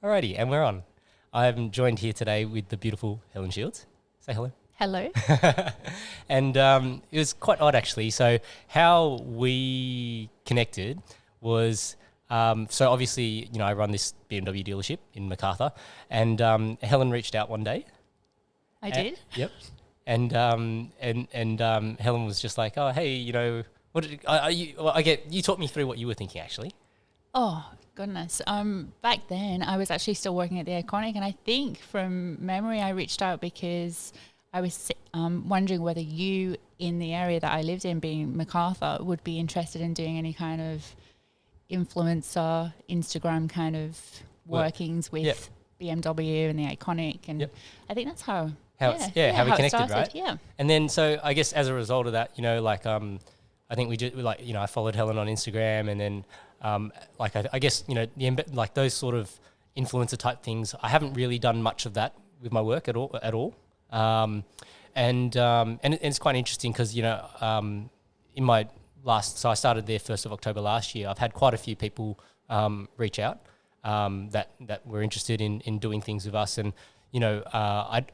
Alrighty, and we're on. I'm joined here today with the beautiful Helen Shields. Say hello. Hello. And it was quite odd, actually. So how we connected was, so obviously, I run this BMW dealership in MacArthur, and Helen reached out one day. I did. Yep. And Helen was just like, oh, hey, what did, you talked me through what you were thinking, actually. Oh, goodness. Back then, I was actually still working at the Iconic, and I think from memory, I reached out because I was wondering whether you, in the area that I lived in, being MacArthur, would be interested in doing any kind of influencer, Instagram kind of workings with BMW and the Iconic. And I think that's how we connected, started, right? Yeah. And then, so I guess as a result of that, I think we did, I followed Helen on Instagram, and then, I guess, those sort of influencer type things, I haven't really done much of that with my work at all. And it's quite interesting because, in my so I started there 1st of October last year. I've had quite a few people reach out that were interested in doing things with us. And,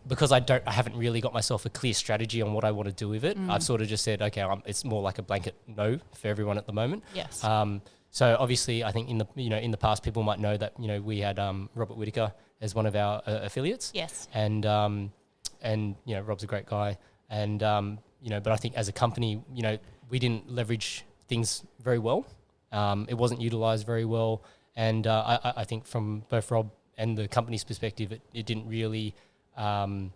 because I haven't really got myself a clear strategy on what I want to do with it. I've sort of just said, okay, it's more like a blanket no for everyone at the moment. Yes. So obviously, I think in the past, people might know that we had Robert Whitaker as one of our affiliates. Yes. And Rob's a great guy, and but I think as a company, we didn't leverage things very well. It wasn't utilized very well, and I think from both Rob and the company's perspective, it didn't really drive.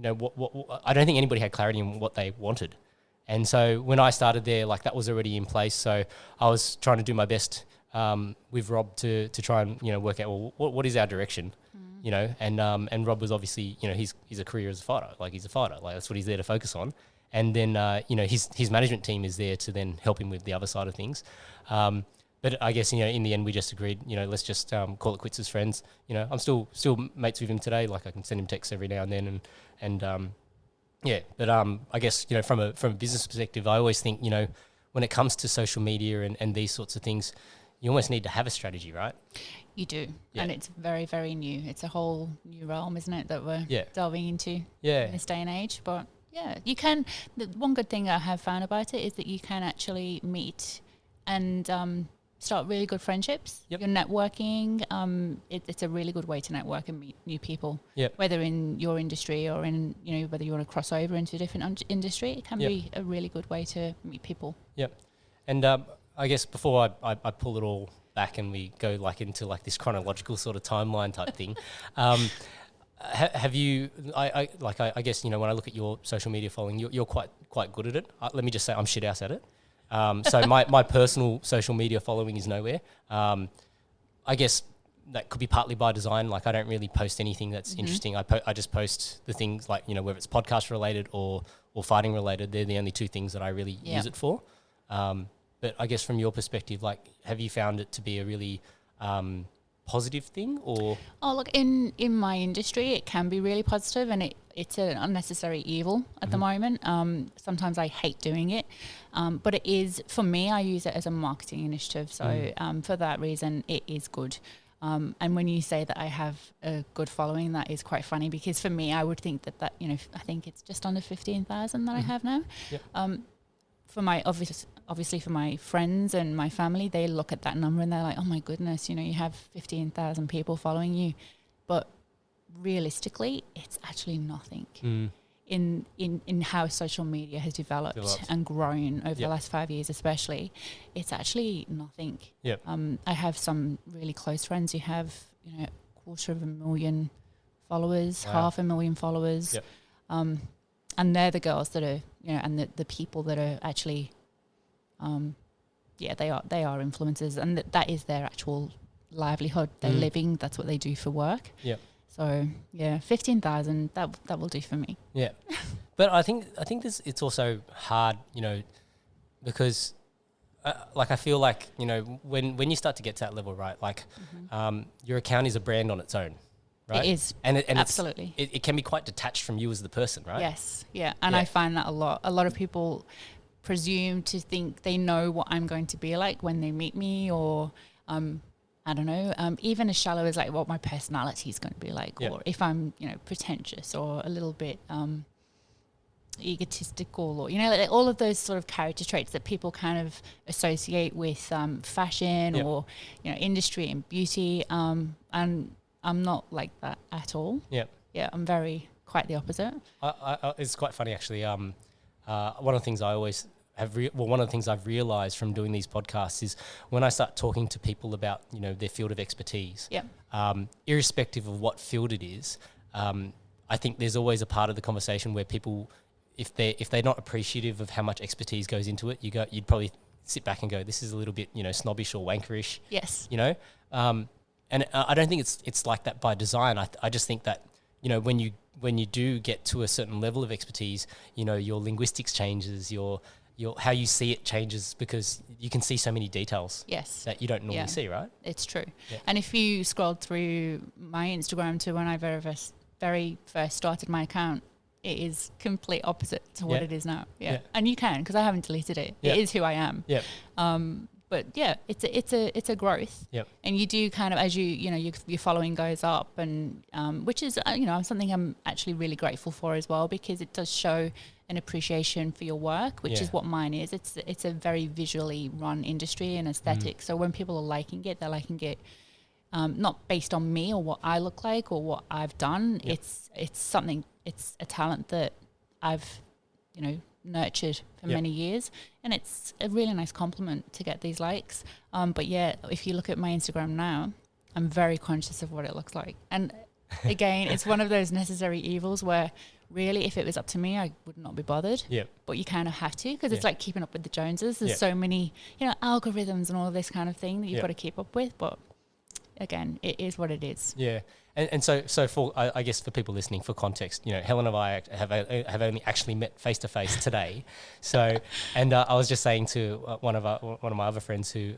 What I don't think anybody had clarity on what they wanted. And so when I started there, that was already in place. So I was trying to do my best with Rob to try and work out, well, what is our direction, and Rob was obviously he's a career as a fighter, he's a fighter, that's what he's there to focus on, and then his management team is there to then help him with the other side of things. But I guess in the end we just agreed, let's just call it quits as friends. I'm still mates with him today. I can send him texts every now and then, and yeah, but I guess from a business perspective, I always think when it comes to social media and these sorts of things, you almost need to have a strategy, right? You do, and it's very, very new. It's a whole new realm, isn't it, that we're delving into in this day and age. But yeah, you can. The one good thing I have found about it is that you can actually meet and start really good friendships. You're networking. It's a really good way to network and meet new people. Whether in your industry or in whether you want to cross over into a different industry, it can be a really good way to meet people. And I guess before I pull it all back and we go into this chronological sort of timeline type thing, have you? I guess when I look at your social media following, you're quite good at it. Let me just say I'm shit ass at it. So my personal social media following is nowhere. I guess that could be partly by design. I don't really post anything that's interesting. I just post the things whether it's podcast related or fighting related. They're the only two things that I really use it for. But I guess from your perspective, have you found it to be a really positive thing or? Oh, look, in my industry, it can be really positive, and it's an unnecessary evil at the moment. Sometimes I hate doing it, but it is, for me, I use it as a marketing initiative. So for that reason, it is good. And when you say that I have a good following, that is quite funny, because for me, I would think that I think it's just under 15,000 that I have now. For my obviously for my friends and my family, they look at that number and they're like, oh my goodness, you have 15,000 people following you. But realistically, it's actually nothing in how social media has developed and grown over the last 5 years especially. It's actually nothing. I have some really close friends who have 250,000 followers, 500,000 followers. And they're the girls that are, and the people that are actually, they are influencers, and that is their actual livelihood. They're living. That's what they do for work. So 15,000. That will do for me. But I think it's also hard, because I feel when you start to get to that level, right? Your account is a brand on its own. Right? It is, and absolutely. It can be quite detached from you as the person, right? Yes, and I find that a lot. A lot of people presume to think they know what I'm going to be like when they meet me, or I don't know, even as shallow as like what my personality is going to be like, Yeah. or if I'm, pretentious or a little bit egotistical, or, like all of those sort of character traits that people kind of associate with fashion Yep. or, industry and beauty. And I'm not like that at all. Yeah. Yeah, I'm quite the opposite. It's quite funny actually. One of the things I always one of the things I've realized from doing these podcasts is when I start talking to people about, their field of expertise, irrespective of what field it is, I think there's always a part of the conversation where people, if they're not appreciative of how much expertise goes into it, you'd probably sit back and go, this is a little bit, snobbish or wankerish. Yes. And I don't think it's like that by design. I just think that, when you do get to a certain level of expertise, your linguistics changes, your how you see it changes, because you can see so many details that you don't normally see, right? It's true. Yeah. And if you scrolled through my Instagram to when I very first started my account, it is complete opposite to what it is now. Yeah. And you can, because I haven't deleted it. Yeah. It is who I am. Yeah. But yeah, it's a growth. Yep. And you do kind of, as your following goes up, and which is something I'm actually really grateful for as well, because it does show an appreciation for your work, which is what mine is. It's a very visually run industry and aesthetic. So when people are liking it, they're liking it not based on me or what I look like or what I've done. Yep. It's a talent that I've nurtured for many years, and it's a really nice compliment to get these likes. But yeah, if you look at my Instagram now, I'm very conscious of what it looks like. And again, it's one of those necessary evils where really, if it was up to me, I would not be bothered. Yeah. But you kind of have to, because it's like keeping up with the Joneses. There's so many, algorithms and all of this kind of thing that you've got to keep up with. But again, it is what it is. Yeah. And so for, I guess for people listening, for context, Helen and I have only actually met face to face today. So, and I was just saying to one of my other friends who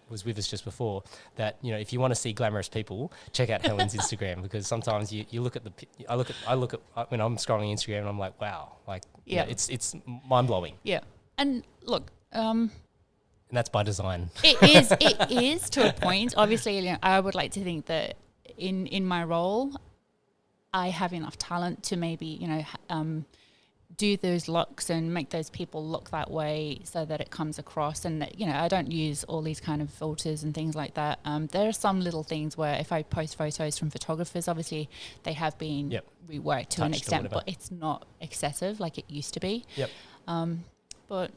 was with us just before that, if you want to see glamorous people, check out Helen's Instagram, because sometimes you look at I look at when I'm scrolling Instagram and I'm like, wow, like it's mind blowing. Yeah. And look, and that's by design. It is to a point. Obviously, I would like to think that in my role, I have enough talent to maybe, do those looks and make those people look that way so that it comes across. And, I don't use all these kind of filters and things like that. There are some little things where if I post photos from photographers, obviously they have been reworked to an extent, but it's not excessive like it used to be. Yep. But,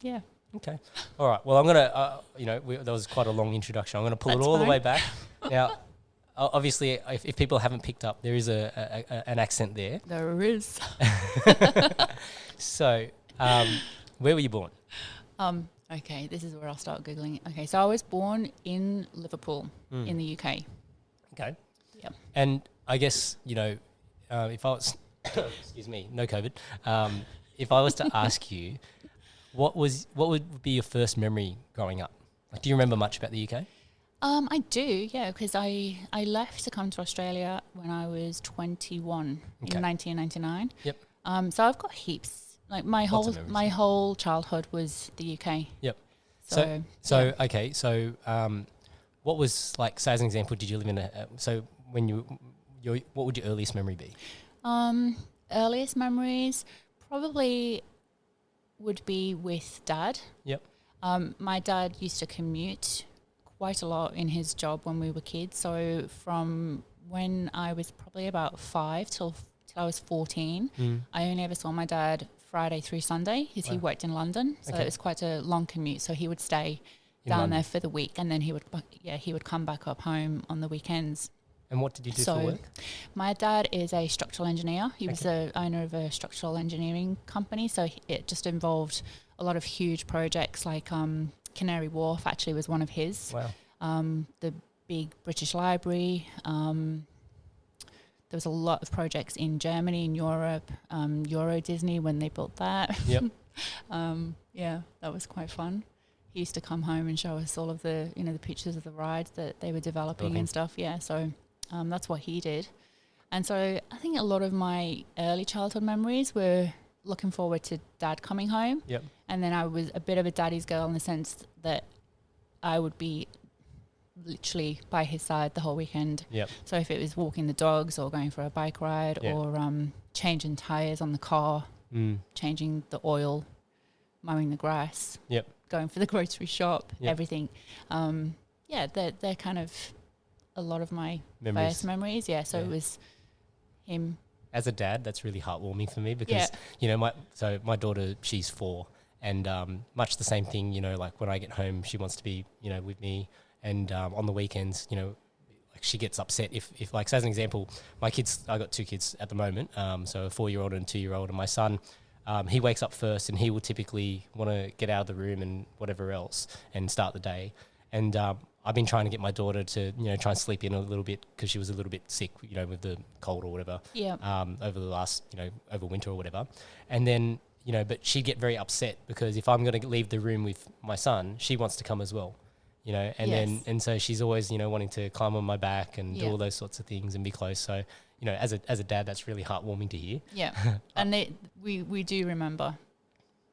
yeah. Okay. All right. Well, I'm going to, that was quite a long introduction. I'm going to pull it all the way back. Now, obviously, if people haven't picked up, there is an accent there. There is. So, where were you born? Okay, this is where I'll start Googling it. Okay, so I was born in Liverpool in the UK. Okay. Yep. And I guess, if I was, excuse me, no COVID, if I was to ask you, what would be your first memory growing up? Like, do you remember much about the UK? I do, yeah, because I left to come to Australia when I was 21 in 1999. Yep. So I've got heaps. Like my whole childhood was the UK. Yep. So okay. So what was, like, say as an example, did you live in what would your earliest memory be? Earliest memories probably would be with Dad. Yep. My dad used to commute quite a lot in his job when we were kids. So from when I was probably about 5 till I was 14, I only ever saw my dad Friday through Sunday, because he worked in London. So it was quite a long commute. So he would stay down there for the week, and then he would come back up home on the weekends. And what did you do for work? My dad is a structural engineer. He was the owner of a structural engineering company. So it just involved a lot of huge projects, like Canary Wharf actually was one of his. Wow. The big British Library. There was a lot of projects in Germany, in Europe, Euro Disney when they built that. Yep. Yeah, that was quite fun. He used to come home and show us all of the, the pictures of the rides that they were developing and stuff. Yeah, so that's what he did. And so I think a lot of my early childhood memories were looking forward to Dad coming home. Yep. And then I was a bit of a daddy's girl in the sense that I would be literally by his side the whole weekend. Yep. So if it was walking the dogs or going for a bike ride or changing tyres on the car, changing the oil, mowing the grass, going for the grocery shop, everything. They're kind of a lot of my first memories. Yeah, so it was him. As a dad, that's really heartwarming for me because, you know, my daughter, she's 4 and much the same thing, you know, like when I get home, she wants to be, you know, with me and on the weekends, you know, like she gets upset if like, so as an example, my kids, I got 2 kids at the moment, so a 4-year-old and a 2-year-old, and my son, he wakes up first and he will typically want to get out of the room and whatever else and start the day. And I've been trying to get my daughter to, you know, try and sleep in a little bit because she was a little bit sick, you know, with the cold or whatever. Over the last, you know, over winter or whatever. And then, you know, but she'd get very upset because if I'm going to leave the room with my son, she wants to come as well, you know, and so she's always, you know, wanting to climb on my back and do all those sorts of things and be close. So, you know, as a dad, that's really heartwarming to hear. Yeah. And we do remember.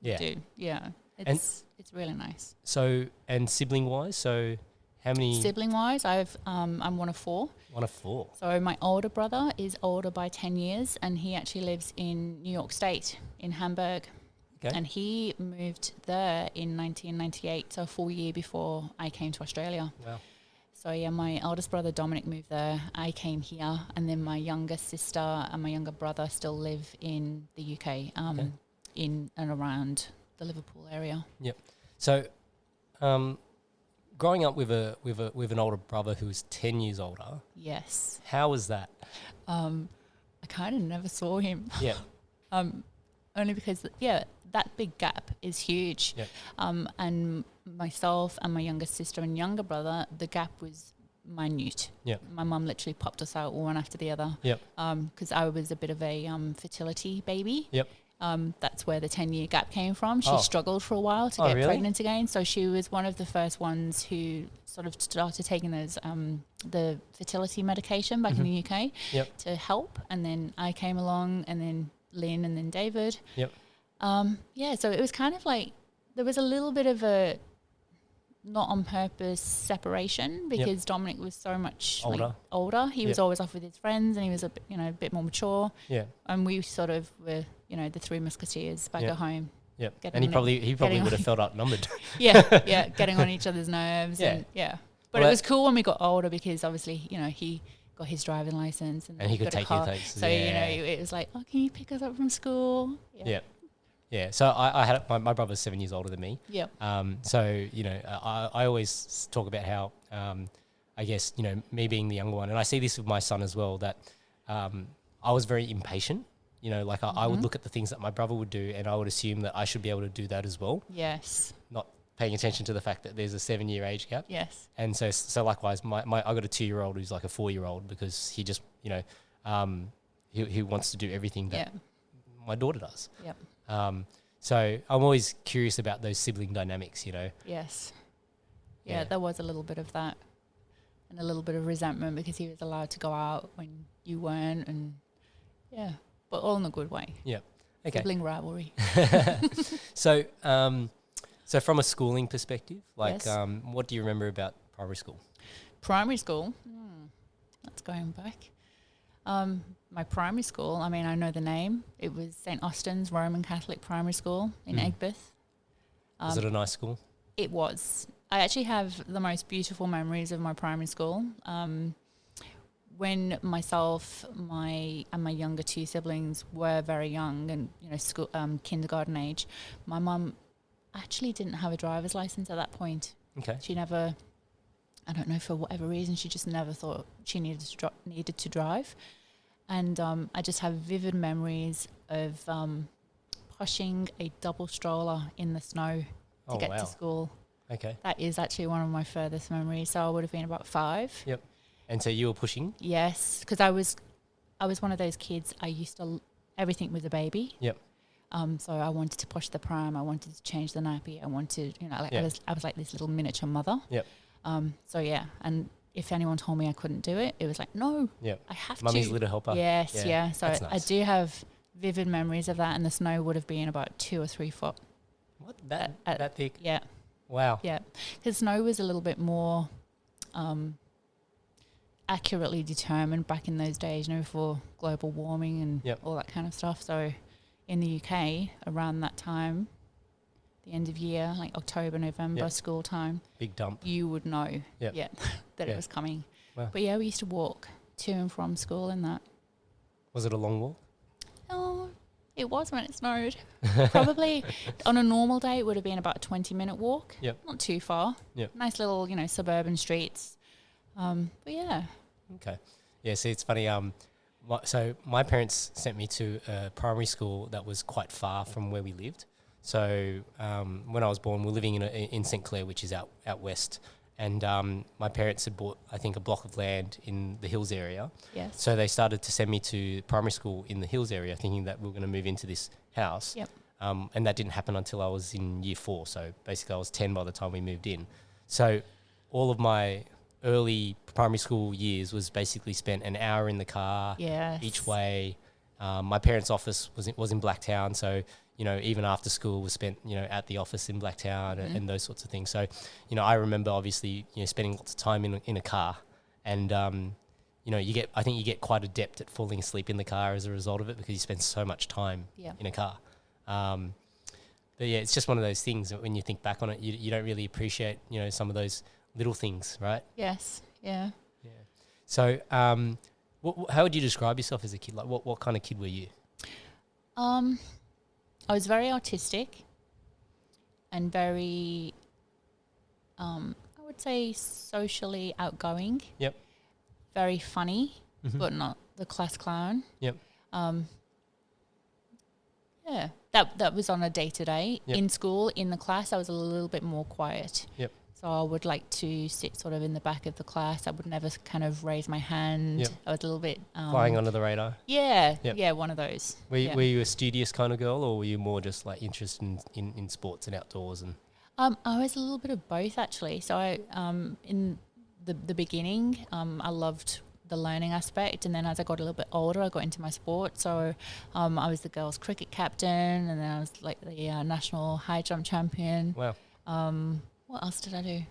Yeah. We do. Yeah. It's really nice. So, and sibling wise, so how many? Sibling wise, I'm one of 4. One of 4. So my older brother is older by 10 years and he actually lives in New York State, in Hamburg. Okay. And he moved there in 1998, so a full year before I came to Australia. Wow. So yeah, my eldest brother Dominic moved there. I came here, and then my younger sister and my younger brother still live in the UK, in and around the Liverpool area. Yep. So, growing up with an older brother who was 10 years older. Yes. How was that? I kind of never saw him. Yeah. Only because that big gap is huge. Yep. And myself and my younger sister and younger brother, the gap was minute. Yep. My mum literally popped us out one after the other. Yep. Because I was a bit of a fertility baby. Yep. That's where the 10-year gap came from. She struggled for a while to get pregnant again. So she was one of the first ones who sort of started taking those the fertility medication back in the UK to help. And then I came along, and then Lynn, and then David. Yep. So it was kind of like there was a little bit of a not on purpose separation because Dominic was so much older. He was always off with his friends, and he was a bit more mature. Yeah. And we sort of were, the 3 musketeers back at home. Yeah. And he probably would have felt outnumbered. Getting on each other's nerves. But it was cool when we got older because obviously, he got his driving license and he could take you things. So, it was like, oh, can you pick us up from school? Yeah. Yeah, so I had my brother's 7 years older than me. Yeah. So I always talk about how I guess me being the younger one, and I see this with my son as well. That I was very impatient. Like I would look at the things that my brother would do, and I would assume that I should be able to do that as well. Yes. Not paying attention to the fact that there's a 7-year age gap. Yes. And so likewise, I got a 2-year-old who's like a 4-year-old because he just he wants to do everything that my daughter does. Yep. So I'm always curious about those sibling dynamics, Yes. Yeah, there was a little bit of that and a little bit of resentment because he was allowed to go out when you weren't, and but all in a good way. Yeah. Okay. Sibling rivalry. So from a schooling perspective, what do you remember about primary school? Primary school? That's going back. My primary school, I know the name. It was St. Austin's Roman Catholic Primary School in Egbeth. Was it a nice school? It was. I actually have the most beautiful memories of my primary school. When myself, and my younger 2 siblings were very young and school, kindergarten age, my mum actually didn't have a driver's license at that point. Okay. She never, I don't know, for whatever reason, she just never thought she needed to drive. And I just have vivid memories of pushing a double stroller in the snow to get to school. Okay. That is actually one of my furthest memories. So I would have been about 5. Yep. And so you were pushing? Yes, because I was one of those kids. Everything was a baby. Yep. So I wanted to push the pram. I wanted to change the nappy. I wanted, I was like this little miniature mother. Yep. And if anyone told me I couldn't do it, it was like, no, I have to. Mummy's little helper. Yes, So nice. I do have vivid memories of that, and the snow would have been about 2 or 3 foot. What? That thick? Yeah. Wow. Yeah. Because snow was a little bit more accurately determined back in those days, for global warming and all that kind of stuff. So in the UK, around that time, the end of year, like October, November, school time, big dump, you would know that it was coming. Wow. But we used to walk to and from school in that. Was it a long walk? Oh, it was when it snowed. Probably on a normal day, it would have been about a 20-minute walk. Yep. Not too far. Yep. Nice little, suburban streets. But yeah. Okay. Yeah, see, it's funny. So my parents sent me to a primary school that was quite far from where we lived. So when I was born, we were living in St. Clair, which is out west. And my parents had bought, I think, a block of land in the hills area. Yes. So they started to send me to primary school in the hills area, thinking that we were going to move into this house. Yep. And that didn't happen until I was in year 4. So basically I was 10 by the time we moved in. So all of my early primary school years was basically spent an hour in the car each way. My parents' office was in Blacktown. So, even after school was spent, at the office in Blacktown and those sorts of things. So, I remember obviously, spending lots of time in a car and, I think you get quite adept at falling asleep in the car as a result of it because you spend so much time in a car. But yeah, it's just one of those things that when you think back on it, you don't really appreciate, some of those little things, right? Yes. Yeah. Yeah. So, how would you describe yourself as a kid? Like, what kind of kid were you? I was very artistic and very, I would say, socially outgoing. Yep. Very funny, but not the class clown. Yep. Yeah, that was on a day-to-day. Yep. In school, in the class, I was a little bit more quiet. Yep. So I would like to sit sort of in the back of the class. I would never kind of raise my hand. Yep. I was a little bit... flying under the radar? Yeah, Yep. yeah, one of those. Were you a studious kind of girl, or were you more just like interested in sports and outdoors? And I was a little bit of both, actually. So I, in the beginning, I loved the learning aspect, and then as I got a little bit older, I got into my sport. So I was the girls' cricket captain, and then I was like the national high jump champion. Wow. What else did I do?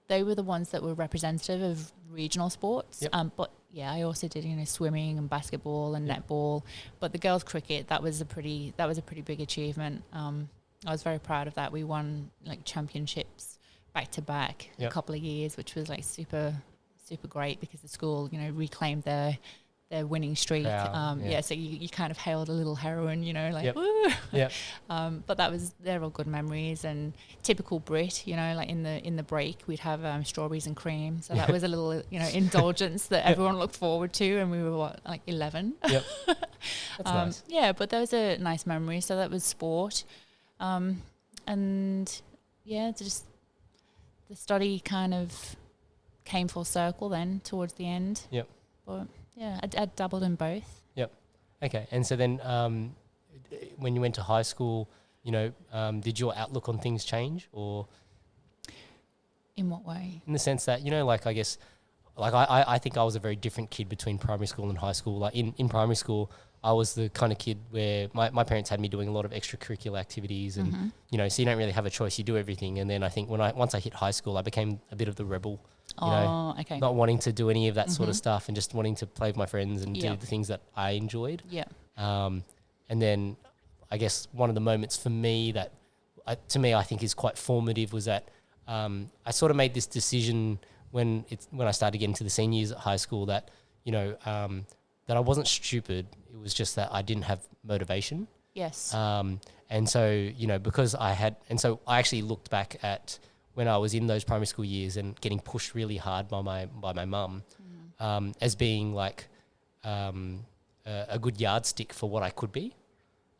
They were the ones that were representative of regional sports. Yep. But yeah, I also did swimming and basketball and netball. But the girls' cricket, that was a pretty big achievement. I was very proud of that. We won like championships back to back a couple of years, which was like super great because the school reclaimed their winning streak. So you kind of hailed a little heroine, woo. Yeah. But they're all good memories, and typical Brit, like in the break we'd have strawberries and cream. So that was a little indulgence that everyone looked forward to, and we were like 11. Yep. That's nice. Yeah, but those are nice memories. So that was sport, and yeah, just the study kind of came full circle then towards the end. Yep. But yeah, I dabbled in both. Yep. Okay. And so then when you went to high school, did your outlook on things change, or? In what way? In the sense that, I guess, I think I was a very different kid between primary school and high school. Like in primary school, I was the kind of kid where my parents had me doing a lot of extracurricular activities and, so you don't really have a choice. You do everything. And then I think once I hit high school, I became a bit of the rebel. Okay. Not wanting to do any of that sort of stuff and just wanting to play with my friends and do the things that I enjoyed. Yeah. And then I guess one of the moments for me that, to me, I think is quite formative was that I sort of made this decision when I started getting to the senior years at high school that, that I wasn't stupid. It was just that I didn't have motivation. Yes. And so, because I actually looked back at when I was in those primary school years and getting pushed really hard by my mum as being like a good yardstick for what I could be.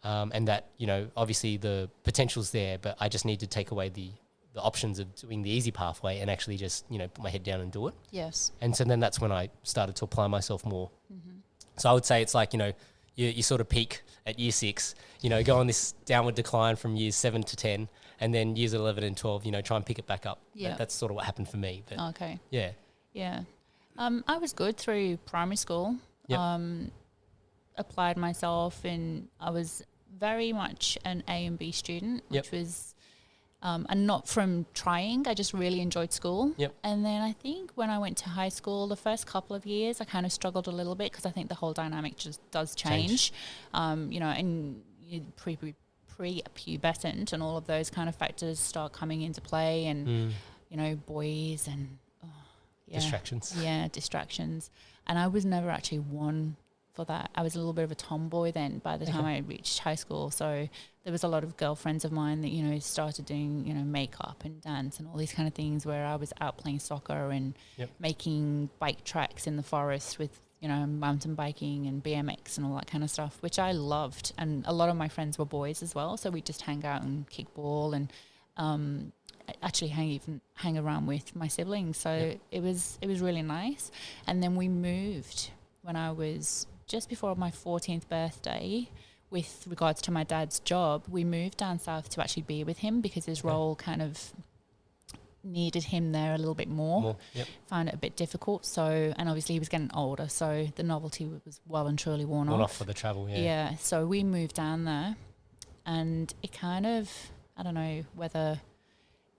And that, obviously the potential's there, but I just need to take away the options of doing the easy pathway and actually just, put my head down and do it. Yes. And so then that's when I started to apply myself more. So I would say it's like, you sort of peak at year 6, go on this downward decline from years 7 to 10, and then years 11 and 12, try and pick it back up. Yeah. That's sort of what happened for me. But okay. Yeah. Yeah. I was good through primary school. Yep. Applied myself, and I was very much an A and B student, which was and not from trying. I just really enjoyed school. Yep. And then I think when I went to high school, the first couple of years, I kind of struggled a little bit because I think the whole dynamic just does change. You know, and pre-pubescent and all of those kind of factors start coming into play, and you know, boys and distractions. Yeah, distractions. And I was never actually one for that. I was a little bit of a tomboy then by the time I reached high school. So there was a lot of girlfriends of mine that, you know, started doing, you know, makeup and dance and all these kind of things, where I was out playing soccer and making bike tracks in the forest with, you know, mountain biking and BMX and all that kind of stuff, which I loved. And a lot of my friends were boys as well. So we'd just hang out and kick ball and actually hang around with my siblings. So it was really nice. And then we moved when I was just before my 14th birthday. With regards to my dad's job, we moved down south to actually be with him because his role kind of needed him there a little bit more. Found it a bit difficult. So, and obviously he was getting older, so the novelty was well and truly worn off for the travel. So we moved down there, and it kind of, I don't know whether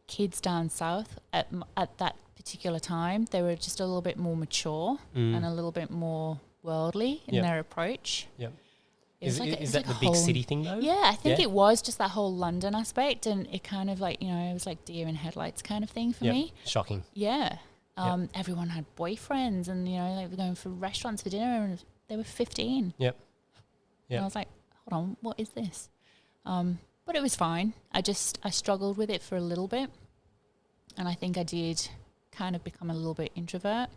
kids down south at that particular time, they were just a little bit more mature and a little bit more worldly in their approach. Is that the big city thing though? Yeah, I think it was just that whole London aspect, and it kind of like, you know, it was like deer in headlights kind of thing for me. Shocking. Yeah. Everyone had boyfriends, and, you know, they were going for restaurants for dinner, and they were 15. And I was like, hold on, what is this? But it was fine. I struggled with it for a little bit, and I think I did kind of become a little bit introvert.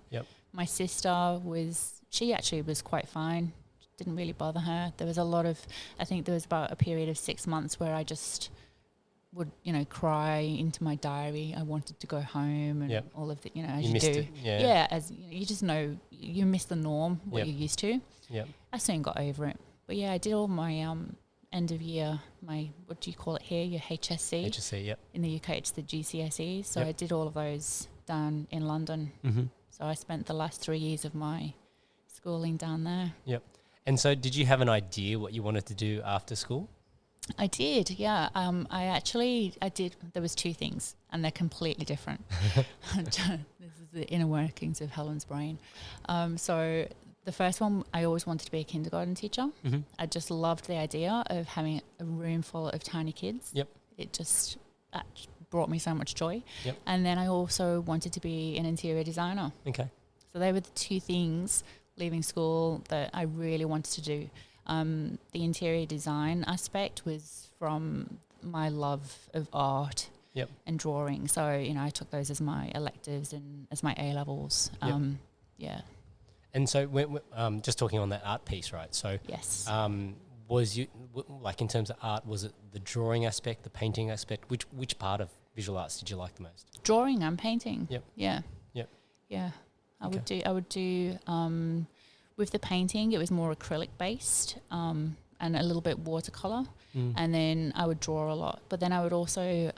My sister she actually was quite fine. Didn't really bother her. There was I think there was about a period of 6 months where I just would, you know, cry into my diary. I wanted to go home and all of the, you know, as you do. As you know, you just know you miss the norm, what you're used to. I soon got over it. But I did all my end of year, what do you call it here? Your HSC. HSC, In the UK, it's the GCSE. So I did all of those down in London. So I spent the last 3 years of my schooling down there. And so did you have an idea what you wanted to do after school? I did, yeah. I did. There was two things, and they're completely different. This is the inner workings of Helen's brain. So the first one, I always wanted to be a kindergarten teacher. I just loved the idea of having a room full of tiny kids. That brought me so much joy. And then I also wanted to be an interior designer. So they were the two things leaving school that I really wanted to do. The interior design aspect was from my love of art and drawing. So, you know, I took those as my electives and as my A-levels. And so when, just talking on that art piece, right? So yes. Was you, like in terms of art, was it the drawing aspect, the painting aspect? Which part of visual arts did you like the most? Drawing and painting. Yeah. I would do with the painting, it was more acrylic based and a little bit watercolor. And then I would draw a lot. But then I would also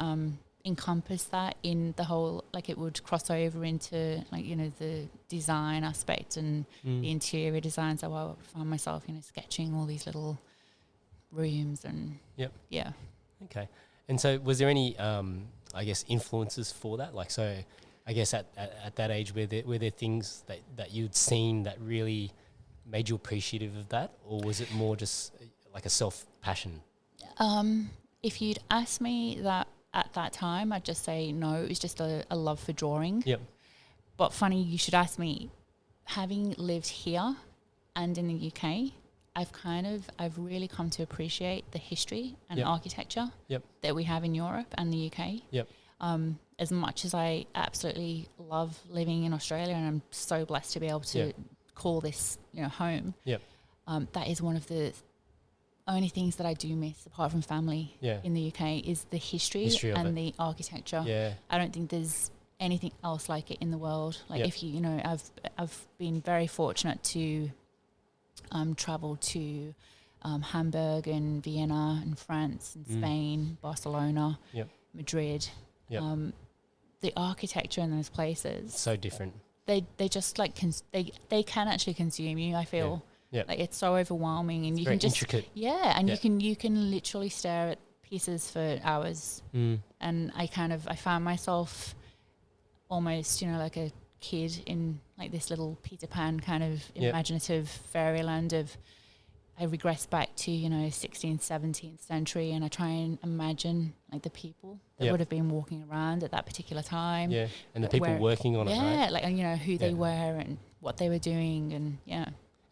encompass that in the whole, like it would cross over into, like, you know, the design aspect and the interior design. So I would find myself, you know, sketching all these little rooms and Okay. And so was there any I guess influences for that? Like, so I guess at that age, were there things that you'd seen that really made you appreciative of that, or was it more just like a self-passion? If you'd asked me that at that time, I'd just say no, it was just a love for drawing. But funny, you should ask me, having lived here and in the UK, I've really come to appreciate the history and architecture that we have in Europe and the UK. As much as I absolutely love living in Australia, and I'm so blessed to be able to call this, you know, home. That is one of the only things that I do miss, apart from family in the UK, is the history and the architecture. I don't think there's anything else like it in the world. Like if you know, I've been very fortunate to travel to Hamburg and Vienna and France and Spain, Barcelona, Madrid. The architecture in those places, so different. They just like they can actually consume you, I feel. Like it's so overwhelming, and you very can just intricate. and you can literally stare at pieces for hours. And I found myself almost, like a kid in like this little Peter Pan kind of imaginative fairyland of, I regress back to, 16th, 17th century, and I try and imagine like the people that would have been walking around at that particular time. Yeah, and the people working on it, right? Yeah, like, who they were and what they were doing, and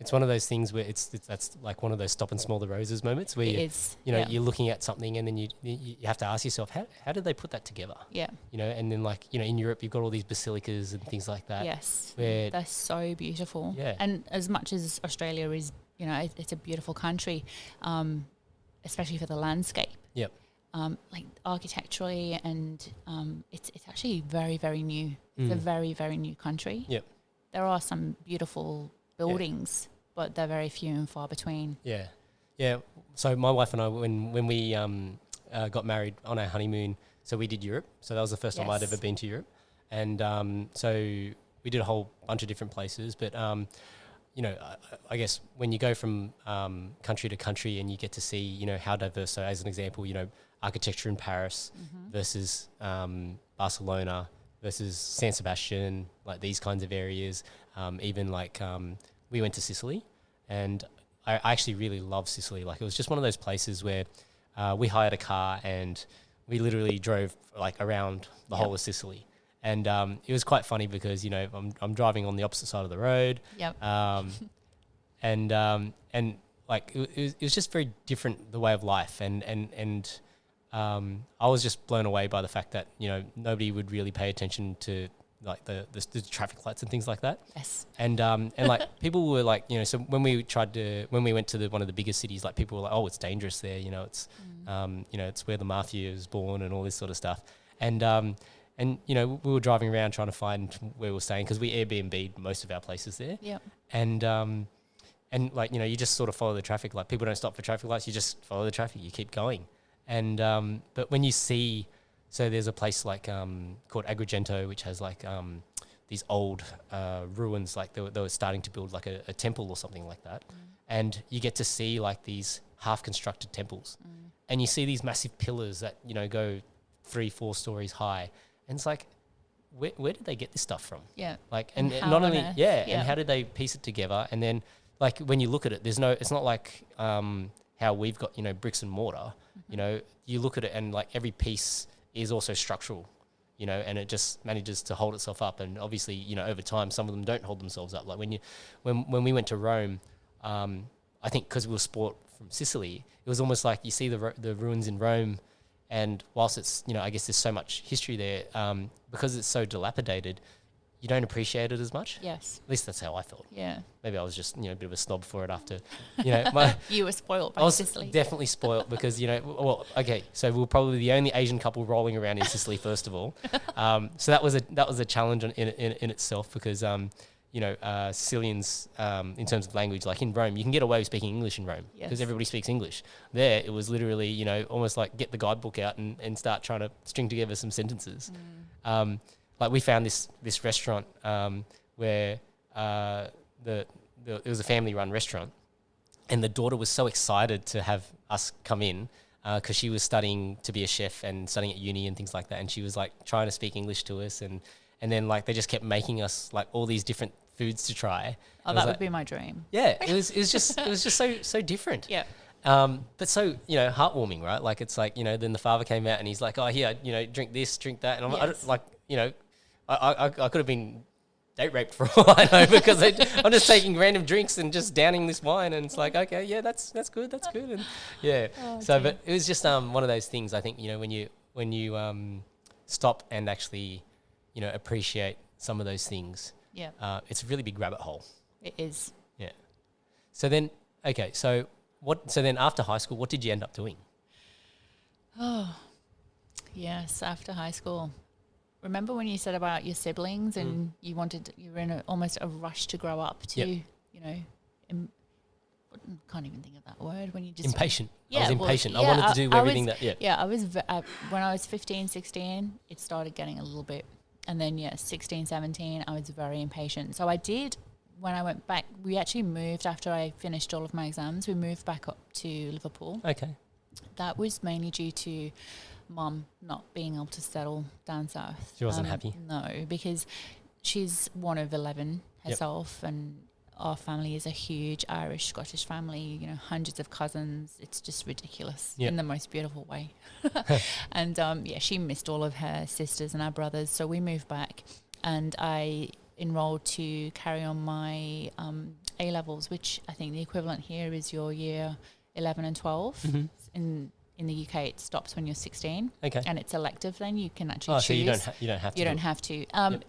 It's one of those things where that's like one of those stop and smell the roses moments where you're looking at something and then you have to ask yourself, how did they put that together? Yeah. And then like, in Europe you've got all these basilicas and things like that. Yes. Where they're so beautiful. Yeah. And as much as Australia is, it's a beautiful country, especially for the landscape. Yep. Like architecturally and it's actually very, very new. It's a very, very new country. Yep. There are some beautiful buildings, but they're very few and far between. Yeah. Yeah. So my wife and I, when we got married on our honeymoon, so we did Europe. So that was the first time I'd ever been to Europe. And so we did a whole bunch of different places. But, I guess when you go from country to country and you get to see, how diverse, so as an example, architecture in Paris versus Barcelona versus San Sebastian, like these kinds of areas, even like we went to Sicily, and I actually really love Sicily. Like it was just one of those places where we hired a car and we literally drove like around the whole of Sicily. And it was quite funny because, I'm driving on the opposite side of the road. Yep. And like it was just very different, the way of life. And I was just blown away by the fact that, nobody would really pay attention to like the traffic lights and things like that. Yes. And like people were like, so when we went to one of the biggest cities, like people were like, oh, it's dangerous there. It's, it's where the mafia is born and all this sort of stuff. And we were driving around trying to find where we were staying because we Airbnb'd most of our places there. Yep. And like, you just sort of follow the traffic. Like people don't stop for traffic lights. You just follow the traffic. You keep going. And but when you see, so there's a place like called Agrigento, which has like these old ruins. Like they were starting to build like a temple or something like that. And you get to see like these half-constructed temples. And you see these massive pillars that, go 3-4 stories high. And it's like, where did they get this stuff from? Yeah. Like, and not only, and how did they piece it together? And then, like, when you look at it, it's not like how we've got, bricks and mortar. You look at it and, like, every piece is also structural, and it just manages to hold itself up. And obviously, over time, some of them don't hold themselves up. Like, when we went to Rome, I think because we were sport from Sicily, it was almost like you see the ruins in Rome. And whilst it's, I guess there's so much history there, because it's so dilapidated, you don't appreciate it as much. Yes. At least that's how I felt. Yeah. Maybe I was just, a bit of a snob for it after, You were spoiled by Sicily. Definitely spoiled because, so we were probably the only Asian couple rolling around in Sicily, first of all. So that was a challenge in itself because, Sicilians, in terms of language, like in Rome, you can get away with speaking English in Rome because everybody speaks English. There, it was literally, almost like get the guidebook out and start trying to string together some sentences. Like we found this restaurant where it was a family-run restaurant, and the daughter was so excited to have us come in because she was studying to be a chef and studying at uni and things like that, and she was like trying to speak English to us and then like they just kept making us like all these different foods to try. Oh, that would be my dream. Yeah, it was just so different. Yeah. But so, heartwarming, right? Like it's like, then the father came out and he's like, oh, here, drink this, drink that. And I could have been date raped for all I know because I'm just taking random drinks and just downing this wine. And it's like, okay, yeah, that's good. And yeah. But it was just one of those things, I think, when you stop and actually, appreciate some of those things. Yeah. It's a really big rabbit hole. It is. Yeah. So then, okay, so then after high school, what did you end up doing? Oh, yes, after high school. Remember when you said about your siblings and you were in almost a rush to grow up to, can't even think of that word when you just... Impatient. Yeah, I was impatient. I wanted to do everything I was, when I was 15, 16, it started getting a little bit. And then, 16, 17, I was very impatient. So I did, when I went back, we actually moved after I finished all of my exams. We moved back up to Liverpool. Okay. That was mainly due to Mum not being able to settle down south. She wasn't happy? No, because she's one of 11 herself, and our family is a huge Irish Scottish family, you know, hundreds of cousins. It's just ridiculous in the most beautiful way. And she missed all of her sisters and our brothers, so we moved back, and I enrolled to carry on my A levels, which I think the equivalent here is your year 11 and 12. In the UK, it stops when you're 16. Okay. And it's elective then. You can actually choose. So you don't have to. You don't have to.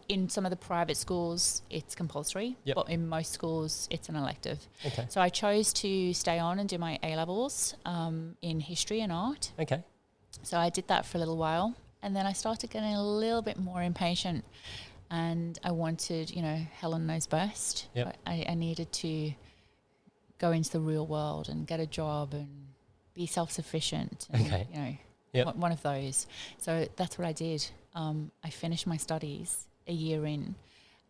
In some of the private schools, it's compulsory. But in most schools, it's an elective. Okay. So I chose to stay on and do my A-levels in history and art. Okay. So I did that for a little while. And then I started getting a little bit more impatient. And I wanted, you know, Helen knows best. Yep. I needed to go into the real world and get a job and be self-sufficient. And, you know, one of those. So that's what I did. I finished my studies a year in,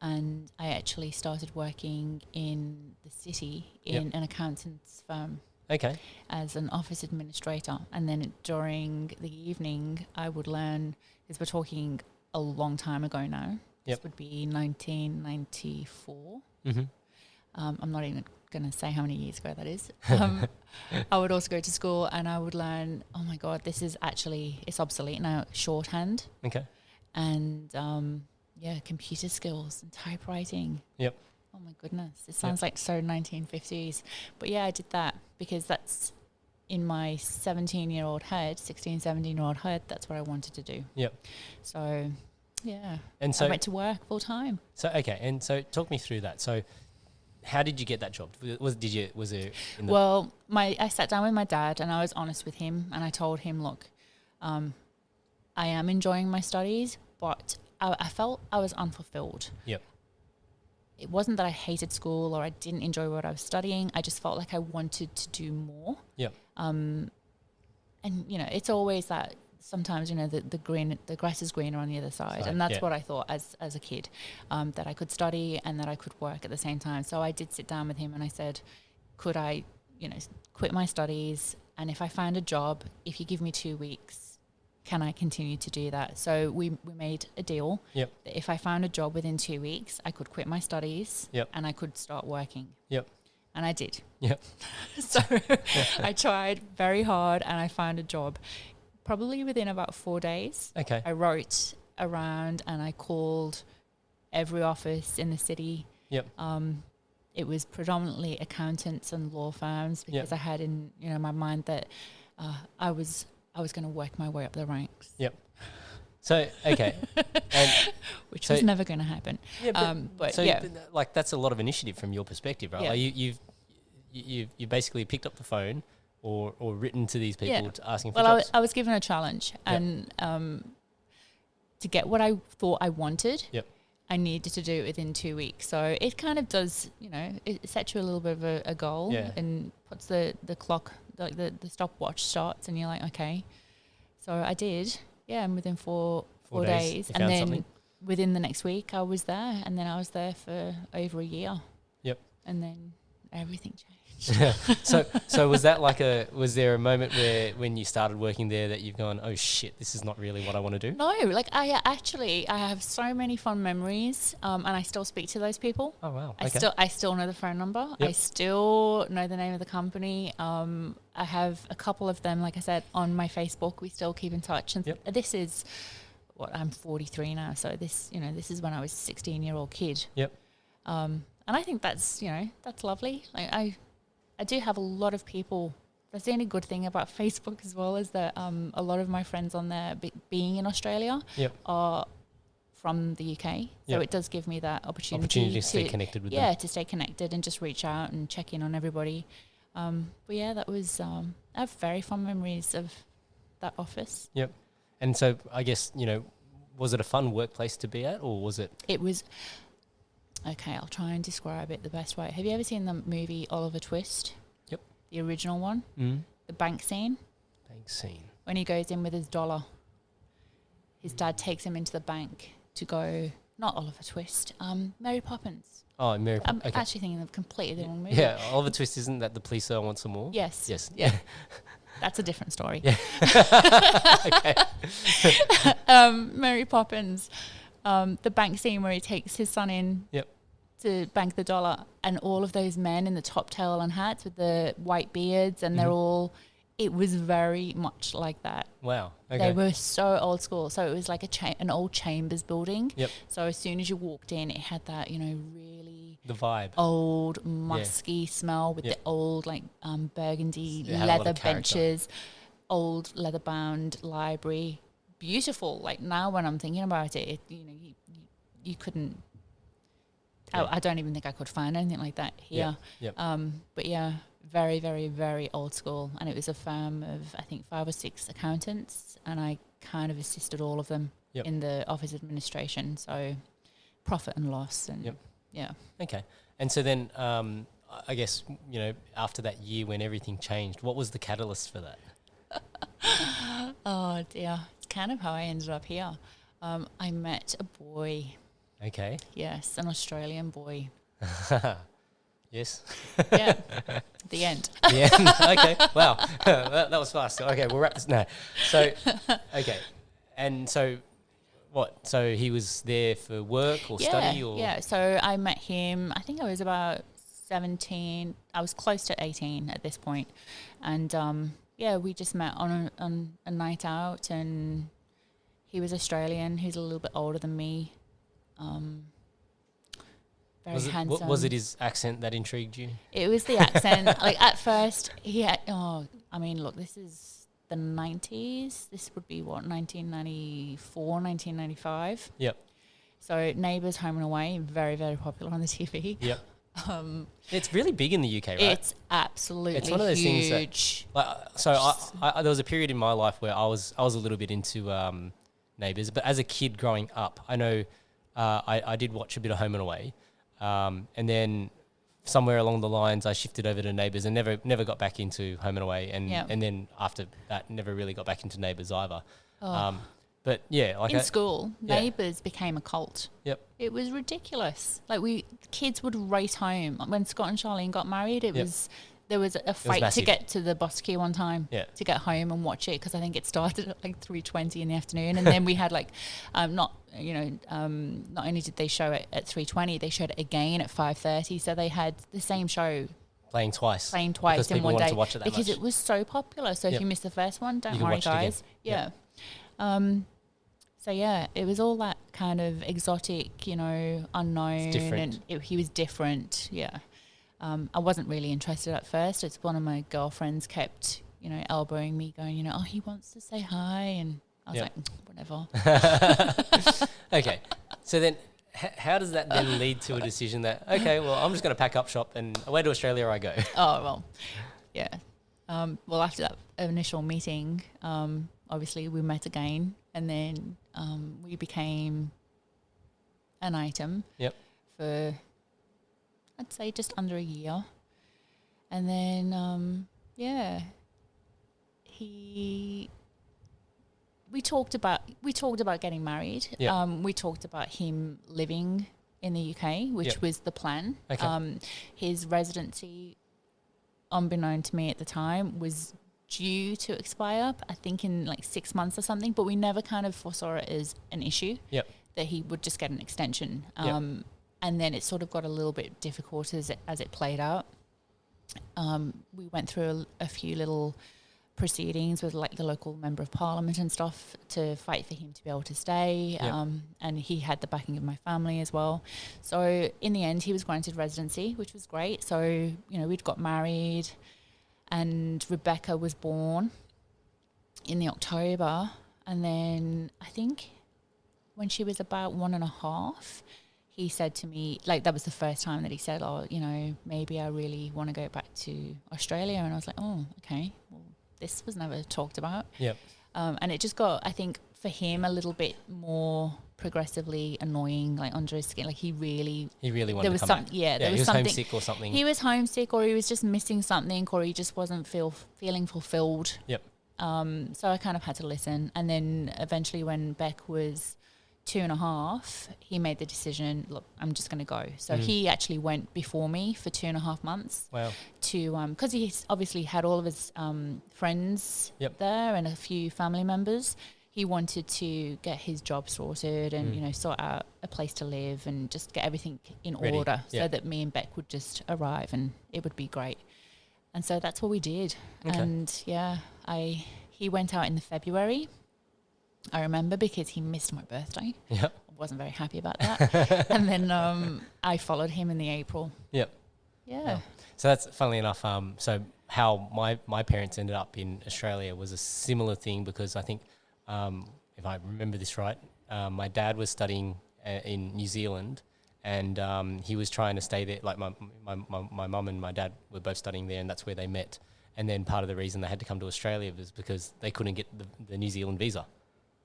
and I actually started working in the city in an accountant's firm. Okay. As an office administrator. And then during the evening, I would learn, because we're talking a long time ago now. This would be 1994. I'm not even going to say how many years ago that is. I would also go to school and I would learn, oh my God, this is actually, it's obsolete now, shorthand. Okay. And computer skills and typewriting. Yep. Oh my goodness. It sounds like so 1950s. But yeah, I did that because that's in my 17-year-old head, 17-year-old head, that's what I wanted to do. Yep. So, yeah. And so I went to work full time. So, okay. And so talk me through that. So how did you get that job? I sat down with my dad and I was honest with him and I told him, look, I am enjoying my studies, but I felt I was unfulfilled. Yep. It wasn't that I hated school or I didn't enjoy what I was studying. I just felt like I wanted to do more. Yep. And, you know, it's always that sometimes, you know, the grass is greener on the other side. And that's what I thought as a kid, that I could study and that I could work at the same time. So I did sit down with him and I said, could I, you know, quit my studies? And if I find a job, if you give me 2 weeks, can I continue to do that? So we made a deal that if I found a job within 2 weeks, I could quit my studies and I could start working. Yep. And I did. Yep. So I tried very hard and I found a job probably within about 4 days. Okay. I wrote around and I called every office in the city. Yep. It was predominantly accountants and law firms because I had in, you know, my mind that I was going to work my way up the ranks. Yep. So, okay. Which was never going to happen. Yeah, like that's a lot of initiative from your perspective, right? Yeah. Like you've basically picked up the phone or written to these people asking for jobs. I was given a challenge and to get what I thought I wanted, I needed to do it within 2 weeks. So it kind of does, you know, it sets you a little bit of a goal and puts the clock, like the stopwatch starts and you're like, okay. So I did, and within four days. And then something. Within the next week I was there and then I was there for over a year. Yep. And then everything changed. So was that was there a moment where when you started working there that you've gone, oh shit, this is not really what I want to do? No, like I have so many fond memories, and I still speak to those people. Oh wow. I still know the phone number. Yep. I still know the name of the company. I have a couple of them, like I said, on my Facebook. We still keep in touch, and this is what I'm 43 now. So this is when I was a 16-year-old kid. Yep. And I think that's lovely. Like I do have a lot of people. That's the only good thing about Facebook as well is that a lot of my friends on there, being in Australia, are from the UK. So it does give me that opportunity to stay connected with them. Yeah, to stay connected and just reach out and check in on everybody. But yeah, that was I have very fond memories of that office. Yep. And so I guess, you know, was it a fun workplace to be at, or was it? It was. Okay, I'll try and describe it the best way. Have you ever seen the movie Oliver Twist? Yep. The original one? The bank scene? Bank scene. When he goes in with his dollar. His dad takes him into the bank to go, not Oliver Twist, Mary Poppins. Oh, Mary Poppins. I'm actually thinking of a completely different movie. Yeah, Oliver Twist, isn't that the police want some more? Yes. Yes. Yeah. That's a different story. Yeah. Okay. Mary Poppins, the bank scene where he takes his son in Yep. to bank the dollar, and all of those men in the top tail and hats with the white beards, and they're all. It was very much like that. Wow. Okay. They were so old school. So it was like an old Chambers building. Yep. So as soon as you walked in, it had that, really The vibe. old, musky smell with Yep. the old, burgundy It had a lot leather of character. benches, old leather-bound library. Beautiful. Like now when I'm thinking about it, you couldn't. Yeah. I don't even think I could find anything like that here. Yep. But yeah, very, very, very old school. And it was a firm of, I think, 5 or 6 accountants, and I kind of assisted all of them Yep. in the office administration. So profit and loss. And Yep. yeah. Okay. And so then, I guess, after that year when everything changed, what was the catalyst for that? Oh dear. It's kind of how I ended up here. I met a boy. Okay. Yes, an Australian boy. Yes. Yeah. The end. Yeah. Okay. Wow. that was fast. Okay, we'll wrap this now. So, okay. And so, what? So he was there for work or study or? Yeah. So I met him, I think I was about 17. I was close to 18 at this point. And we just met on a night out, and he was Australian. He's a little bit older than me. Very handsome. Was it his accent that intrigued you? It was the accent. At first, he had. Look, this is the 90s. This would be 1994, 1995. Yep. So Neighbours, Home and Away, very, very popular on the TV. Yep. It's really big in the UK, right? It's absolutely It's one of those huge. things that, I there was a period in my life where I was a little bit into Neighbours, but as a kid growing up, I know I did watch a bit of Home and Away, and then somewhere along the lines I shifted over to Neighbours and never got back into Home and Away, and then after that never really got back into Neighbours either. But yeah, in school, Neighbours became a cult. Yep. It was ridiculous. Kids would race home. When Scott and Charlene got married, there was a fight to massive. get to the bus queue one time to get home and watch it, because I think it started at 3:20 in the afternoon, and then we had not only did they show it at 3:20, they showed it again at 5:30, so they had the same show playing twice because in one day to watch it because much. it was so popular. So if you missed the first one, don't You can worry, watch it again. guys. It was all that kind of exotic, unknown, different. and he was different. Yeah. I wasn't really interested at first. It's one of my girlfriends kept, elbowing me, going, he wants to say hi, and I was like, whatever. Okay. So then how does that then lead to a decision that, okay, well, I'm just going to pack up shop and away to Australia I go? Oh, well, yeah. After that initial meeting, obviously we met again, and then we became an item for, I'd say, just under a year. And then, we talked about getting married. Yep. We talked about him living in the UK, which was the plan. Okay. His residency, unbeknown to me at the time, was due to expire, I think in 6 months or something, but we never kind of foresaw it as an issue. Yep. That he would just get an extension. Yep. And then it sort of got a little bit difficult as it played out. We went through a few little proceedings with the local member of parliament and stuff to fight for him to be able to stay. Yep. And he had the backing of my family as well. So in the end, he was granted residency, which was great. So, we'd got married, and Rebecca was born in the October. And then I think when she was about 1.5, he said to me, that was the first time that he said, maybe I really want to go back to Australia. And I was like, oh, okay, well, this was never talked about. Yep. And it just got, I think, for him a little bit more progressively annoying, under his skin. He really wanted to come back. Yeah, there he was was something. homesick or something. He was homesick, or he was just missing something, or he just wasn't feeling fulfilled. Yep. So I kind of had to listen. And then eventually when Beck was 2.5, he made the decision, look, I'm just going to go. So he actually went before me for 2.5 months. Wow. To because he's obviously had all of his friends there and a few family members. He wanted to get his job sorted and, you know, sort out a place to live and just get everything in order so that me and Beck would just arrive and it would be great. And so that's what we did. Okay. And he went out in the February, I remember, because he missed my birthday. Yeah. I wasn't very happy about that. And then I followed him in the April. Yep. Yeah. So that's, funnily enough, so how my parents ended up in Australia was a similar thing, because I think, if I remember this right, my dad was studying in New Zealand, and he was trying to stay there. Like my mum and my dad were both studying there, and that's where they met. And then part of the reason they had to come to Australia was because they couldn't get the New Zealand visa.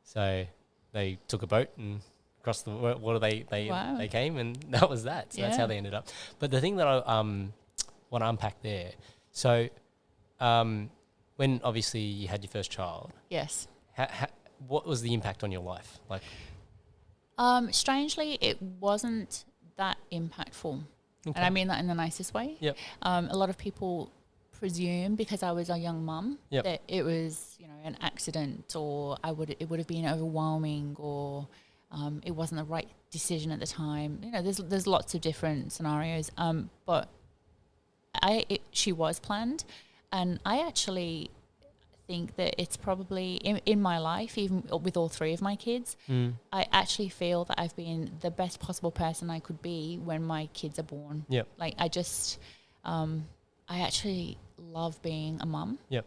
So they took a boat and across the water they came, and that was that. So that's how they ended up. But the thing that I want to unpack there, so when obviously you had your first child. Yes. What was the impact on your life? Like, strangely, it wasn't that impactful. Okay. And I mean that in the nicest way. Yep. A lot of people presume, because I was a young mum, that it was, you know, an accident, or it would have been overwhelming, or it wasn't the right decision at the time. You know, there's lots of different scenarios. But she was planned, and I actually think that it's probably in my life, even with all three of my kids, I actually feel that I've been the best possible person I could be when my kids are born. Yep. Like I just, I actually love being a mum. Yep.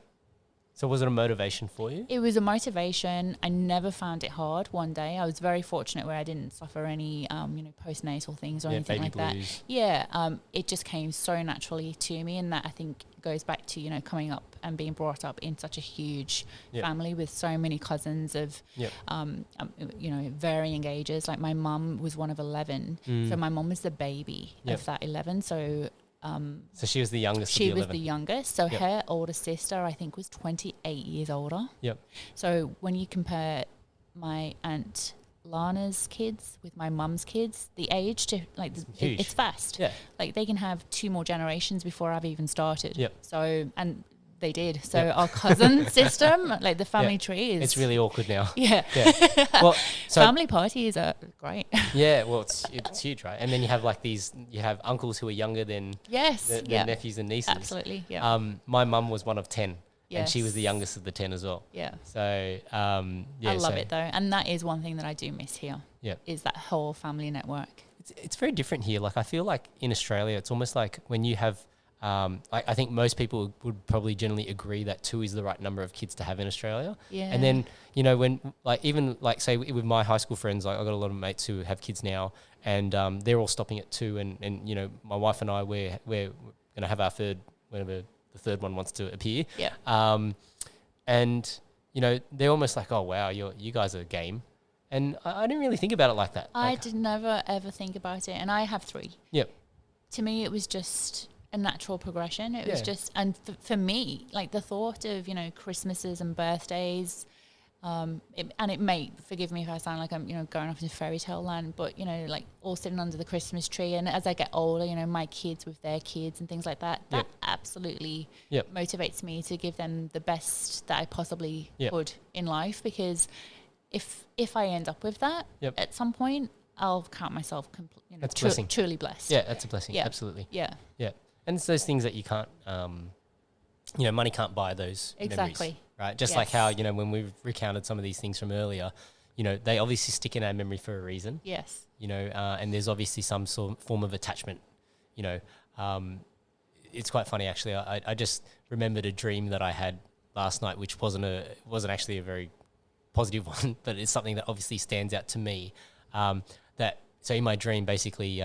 So was it a motivation for you? It was a motivation. I never found it hard one day. I was very fortunate where I didn't suffer any, postnatal things or anything like blues. that. Yeah. It just came so naturally to me, and that I think goes back to, you know, coming up and being brought up in such a huge family with so many cousins of, varying ages. Like my mum was one of 11. So my mum was the baby of that 11. So she was the youngest. She was the youngest. So her older sister, I think, was 28 years older. Yep. So when you compare my aunt Lana's kids with my mum's kids, the age to it's fast. Yeah. Like they can have 2 more generations before I've even started. Yep. So they did. So our cousin system, like the family tree is... It's really awkward now. Yeah. Well, so family parties are great. Yeah, well, it's huge, right? And then you have you have uncles who are younger than their nephews and nieces. Absolutely, yeah. My mum was one of 10. Yes. And she was the youngest of the 10 as well. Yeah. So, I love it though. And that is one thing that I do miss here. Yeah. Is that whole family network. It's very different here. Like I feel like in Australia, it's almost like when you have... I think most people would probably generally agree that 2 is the right number of kids to have in Australia. Yeah. And then, you know, when say with my high school friends, like I've got a lot of mates who have kids now, and they're all stopping at 2, and you know, my wife and I, we're going to have our third whenever the third one wants to appear. Yeah. And you know, they're almost like, oh wow, you guys are game. And I didn't really think about it like that. I did never ever think about it, and I have 3. Yep. To me, it was just a natural progression. It was just, and for me, like the thought of, you know, Christmases and birthdays, it may, forgive me if I sound like I'm, you know, going off into fairy tale land, but, you know, like all sitting under the Christmas tree, and as I get older, you know, my kids with their kids and things like that, that absolutely motivates me to give them the best that I possibly could in life, because if I end up with that at some point, I'll count myself truly blessed. Yeah, that's a blessing. Yeah. Absolutely. Yeah. Yeah. And it's those things that you can't, you know, money can't buy those memories, right? Just like how, you know, when we've recounted some of these things from earlier, you know, they obviously stick in our memory for a reason. Yes. You know, and there's obviously some form of attachment, you know. It's quite funny, actually. I just remembered a dream that I had last night, which wasn't actually a very positive one, but it's something that obviously stands out to me. So in my dream, basically,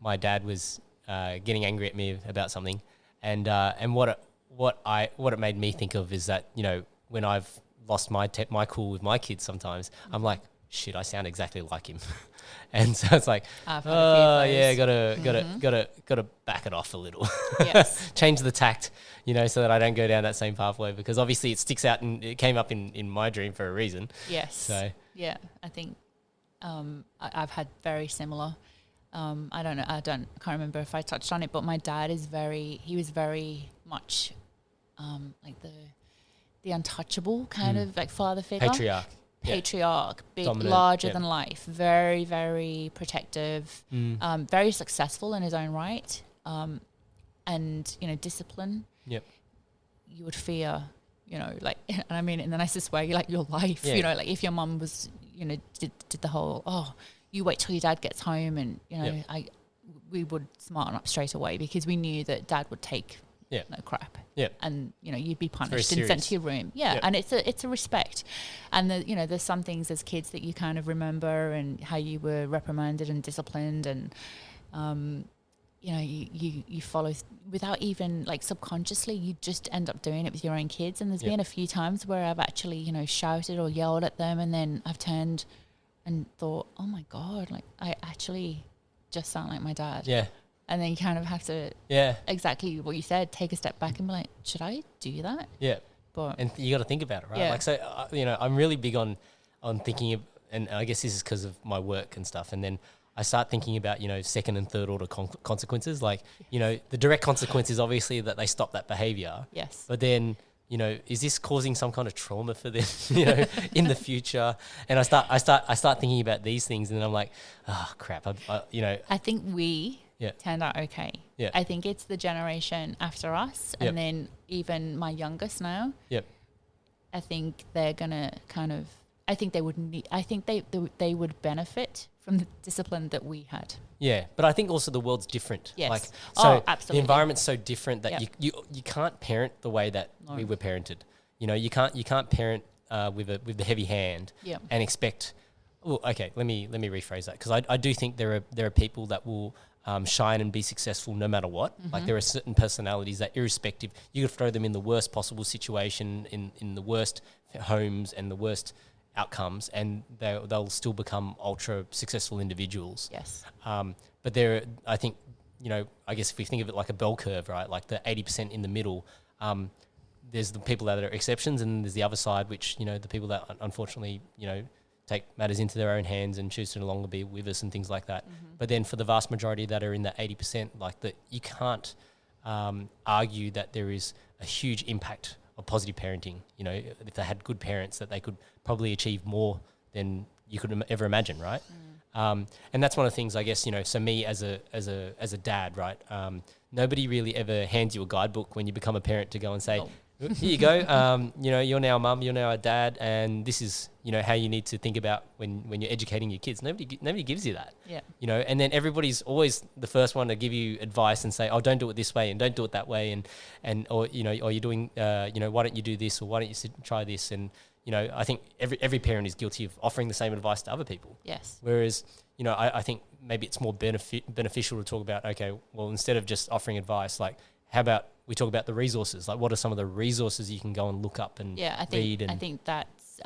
my dad was getting angry at me about something, and what it made me think of is that, you know, when I've lost my cool with my kids, sometimes I'm like, shit, I sound exactly like him, and so it's like, gotta back it off a little, change the tact, you know, so that I don't go down that same pathway, because obviously it sticks out and it came up in my dream for a reason. Yes. So yeah, I think I've had very similar. I can't remember if I touched on it, but my dad he was very much like the untouchable kind of like father figure. Patriarch, big, Dominant, larger than life, very, very protective, very successful in his own right, and, discipline. Yep. You would fear, like, and I mean in the nicest way, like your life, like if your mum was, did the whole, you wait till your dad gets home and, we would smarten up straight away because we knew that dad would take no crap. Yeah. And, you'd be punished and sent to your room. Yeah. And it's a respect. And, there's some things as kids that you kind of remember and how you were reprimanded and disciplined and, you follow without even like subconsciously, you just end up doing it with your own kids. And there's been a few times where I've actually, shouted or yelled at them and then I've turned and thought, oh my God, like I actually just sound like my dad. Yeah. And then you kind of have to, exactly what you said, take a step back and be like, should I do that? Yeah. But and you got to think about it, right? Yeah. Like, so, I'm really big on thinking of, and I guess this is because of my work and stuff. And then I start thinking about, second and third order consequences. Like, the direct consequence is obviously that they stop that behavior. Yes. But then, is this causing some kind of trauma for them, in the future? And I start thinking about these things and then I'm like, oh, crap. I think we turned out okay. Yeah. I think it's the generation after us and then even my youngest now. Yep. I think they're going to they would benefit from the discipline that we had. Yeah, but I think also the world's different. Yes. Like, absolutely. The environment's so different that you can't parent the way that we were parented. You can't parent with the heavy hand and expect. Oh, okay. Let me rephrase that because I do think there are people that will shine and be successful no matter what. Mm-hmm. Like there are certain personalities that irrespective, you could throw them in the worst possible situation, in the worst homes and the worst outcomes, and they'll still become ultra successful individuals. Yes. But I think, I guess if we think of it like a bell curve, right? Like the 80% in the middle, there's the people that are exceptions, and there's the other side, which, the people that unfortunately, take matters into their own hands and choose to no longer be with us and things like that. Mm-hmm. But then for the vast majority that are in that 80%, like you can't argue that there is a huge impact of positive parenting. If they had good parents, that they could probably achieve more than you could ever imagine, right? And that's one of the things, I guess, so me as a dad, right? Nobody really ever hands you a guidebook when you become a parent to go and say, here you go, you're now a mum, you're now a dad, and this is, how you need to think about when you're educating your kids. Nobody gives you that. Yeah. And then everybody's always the first one to give you advice and say, oh, don't do it this way and don't do it that way, or you're doing, why don't you do this, or why don't you try this? And I think every parent is guilty of offering the same advice to other people. Yes. Whereas, I think maybe it's more beneficial to talk about, okay, well, instead of just offering advice, like, how about we talk about the resources? Like, what are some of the resources you can go and look up and read? And I think that's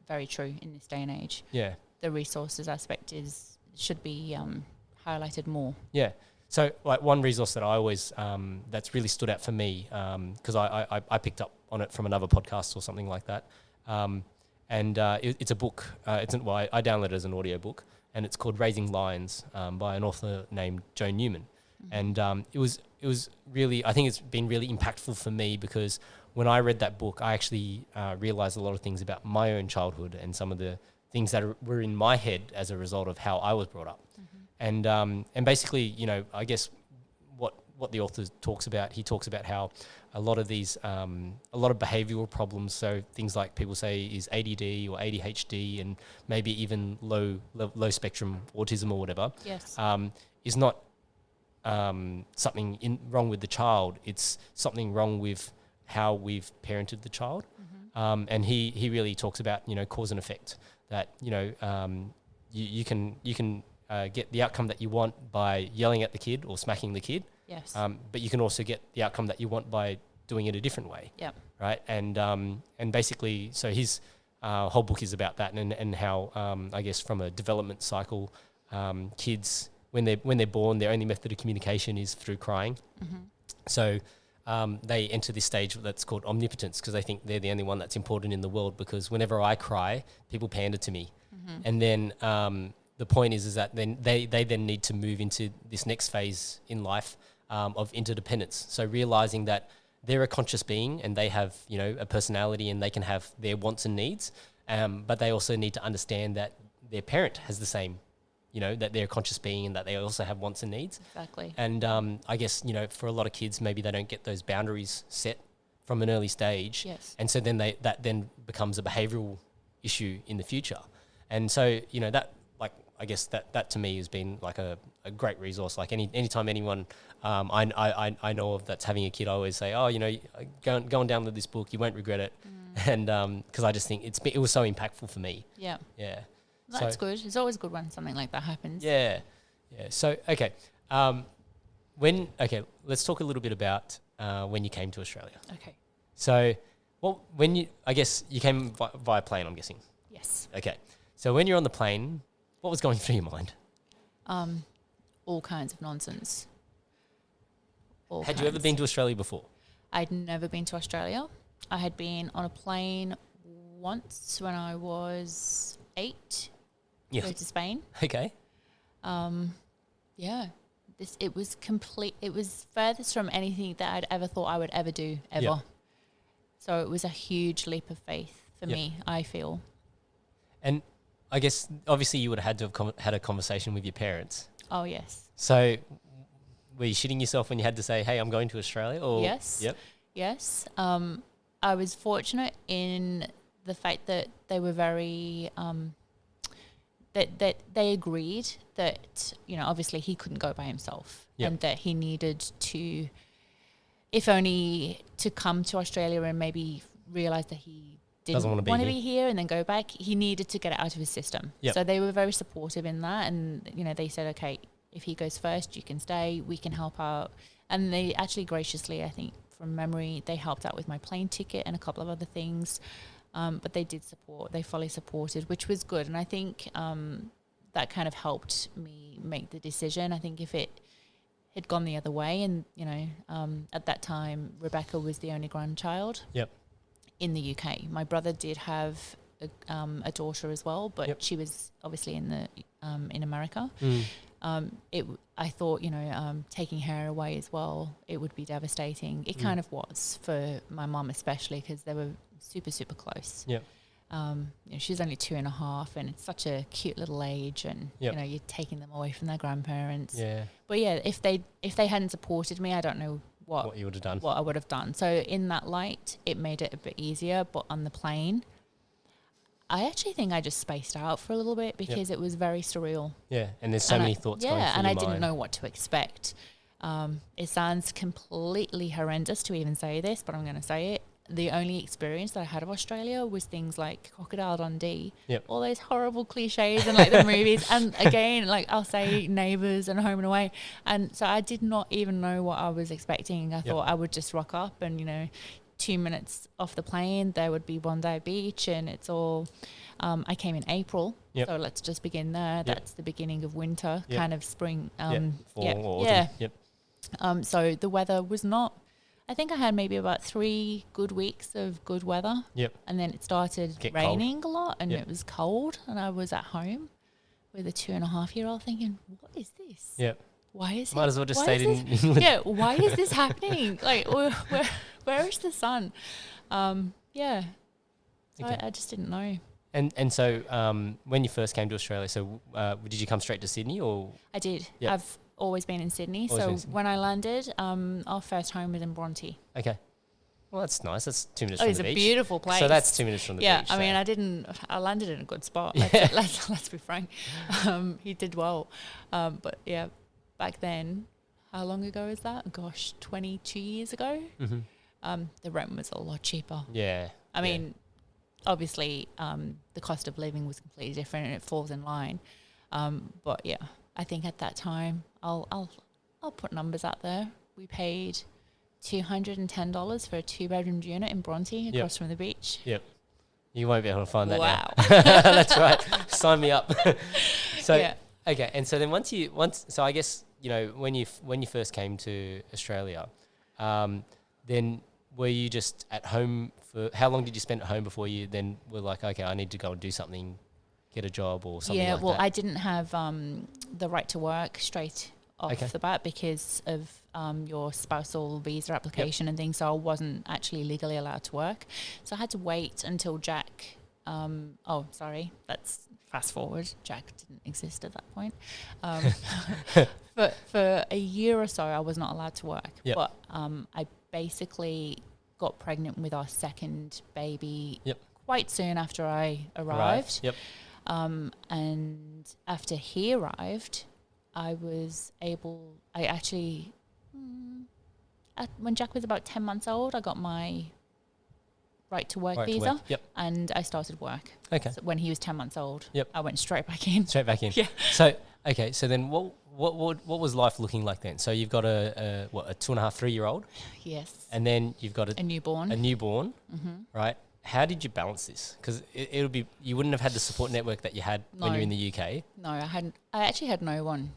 very true in this day and age. Yeah. The resources aspect should be highlighted more. Yeah. So, like, one resource that I always that's really stood out for me, because I picked up on it from another podcast or something like that, and it's a book. I downloaded it as an audio book, and it's called Raising Lions by an author named Joe Newman. Mm-hmm. And it was really, I think it's been really impactful for me because when I read that book, I actually realized a lot of things about my own childhood and some of the things that were in my head as a result of how I was brought up. Mm-hmm. And basically, I guess what the author talks about, he talks about how a lot of these, a lot of behavioral problems, so things like people say is ADD or ADHD and maybe even low spectrum autism or whatever, yes. Is not something wrong with the child. It's something wrong with how we've parented the child. Mm-hmm. And he really talks about, cause and effect, that, you can get the outcome that you want by yelling at the kid or smacking the kid. Yes. But you can also get the outcome that you want by doing it a different way. Yeah. Right. And basically, so his whole book is about that and how, I guess from a development cycle, kids, when they're born, their only method of communication is through crying. Mm-hmm. So they enter this stage that's called omnipotence, because they think they're the only one that's important in the world, because whenever I cry, people pander to me. And then the point is that then they then need to move into this next phase in life of interdependence. So realizing that they're a conscious being and they have, you know, a personality and they can have their wants and needs, but they also need to understand that their parent has the same, you know, that they're a conscious being and that they also have wants and needs. Exactly. And I guess, you know, for a lot of kids, maybe they don't get those boundaries set from an early stage. Yes. And so then that then becomes a behavioural issue in the future. And so, you know, that, like, I guess that to me has been like a great resource. Like anytime anyone I know of that's having a kid, I always say, oh, you know, go and download this book, you won't regret it. And because I just think it was so impactful for me. Yeah. Yeah. That's good. It's always good when something like that happens. Yeah. Yeah. So, okay. Let's talk a little bit about when you came to Australia. Okay. So, I guess you came via plane, I'm guessing. Yes. Okay. So when you're on the plane, what was going through your mind? All kinds of nonsense. Had you ever been to Australia before? I'd never been to Australia. I had been on a plane once when I was 8. Yeah. Go to Spain. Okay. Yeah. It was furthest from anything that I'd ever thought I would ever do, ever. Yep. So it was a huge leap of faith for me, I feel. And I guess, obviously, you would have had to have had a conversation with your parents. Oh, yes. So were you shitting yourself when you had to say, hey, I'm going to Australia? Or Yes. Yep. Yes. I was fortunate in the fact that they were very... that they agreed that, you know, obviously he couldn't go by himself. Yep. And that he needed to, if only to come to Australia and maybe realise that he didn't want to be here and then go back, he needed to get it out of his system. Yep. So they were very supportive in that. And, you know, they said, okay, if he goes first, you can stay, we can help out. And they actually graciously, I think, from memory, they helped out with my plane ticket and a couple of other things. But they did support, they fully supported, which was good. And I think that kind of helped me make the decision. I think if it had gone the other way and, you know, at that time, Rebecca was the only grandchild in the UK. My brother did have a daughter as well, but she was obviously in America. I thought, you know, taking her away as well, it would be devastating. It kind of was for my mum especially, because they were super, super close. Yeah. You know, she's only 2.5 and it's such a cute little age, and you know, you're taking them away from their grandparents. Yeah. But yeah, if they hadn't supported me, I don't know what you would have done. What I would have done. So in that light, it made it a bit easier. But on the plane, I actually think I just spaced out for a little bit because it was very surreal. Yeah, and there's so many thoughts going through your mind. Yeah, and I didn't know what to expect. It sounds completely horrendous to even say this, but I'm going to say it. The only experience that I had of Australia was things like Crocodile Dundee, all those horrible cliches and like the movies. And again, like I'll say Neighbours and Home and Away. And so I did not even know what I was expecting. I thought I would just rock up and, you know, 2 minutes off the plane, there would be Bondi Beach, and it's all... I came in April, so let's just begin there. That's the beginning of winter, kind of spring. Fall, autumn. So the weather was not... I think I had maybe about 3 good weeks of good weather. And then it started raining a lot, and it was cold, and I was at home with a 2.5-year-old thinking, what is this? Why is it? Might as well just stay in England. Yeah, why is this happening? Like, where is the sun? So I just didn't know. And so when you first came to Australia, so did you come straight to Sydney or? I did. I've always been in Sydney. When I landed, our first home was in Bronte. Okay. Well, that's nice. That's 2 minutes from the beach. It's a beautiful place. So that's 2 minutes from the beach. Yeah, I mean, I landed in a good spot. Let's be frank. He did well. But yeah, back then, how long ago is that? Gosh, 22 years ago? The rent was a lot cheaper. Yeah. I mean, obviously, the cost of living was completely different, and it falls in line. But yeah, I think at that time, I'll put numbers out there. We paid $210 for a 2-bedroom unit in Bronte across from the beach. Yep. You won't be able to find that now. Wow. That's right. Sign me up. Okay. And so then so I guess, you know, when you first came to Australia, then were you just at home for, how long did you spend at home before you then were like, okay, I need to go and do something, get a job or something like that? Yeah, well, I didn't have the right to work straight off the bat because of your spousal visa application and things, so I wasn't actually legally allowed to work. So I had to wait until Jack, that's fast forward, Jack didn't exist at that point. But for a year or so, I was not allowed to work. Yep. But I basically got pregnant with our second baby quite soon after I arrived. Yep. And after he arrived, when Jack was about 10 months old, I got my right to work visa. And I started work. Okay. So when he was 10 months old, Yep. I went straight back in. Straight back in. Yeah. So, okay, so then what was life looking like then? So you've got a 2.5, 3-year-old? Yes. And then you've got a newborn. Right? How did you balance this? Because you wouldn't have had the support network that you had when you were in the UK. No, I hadn't. I actually had no one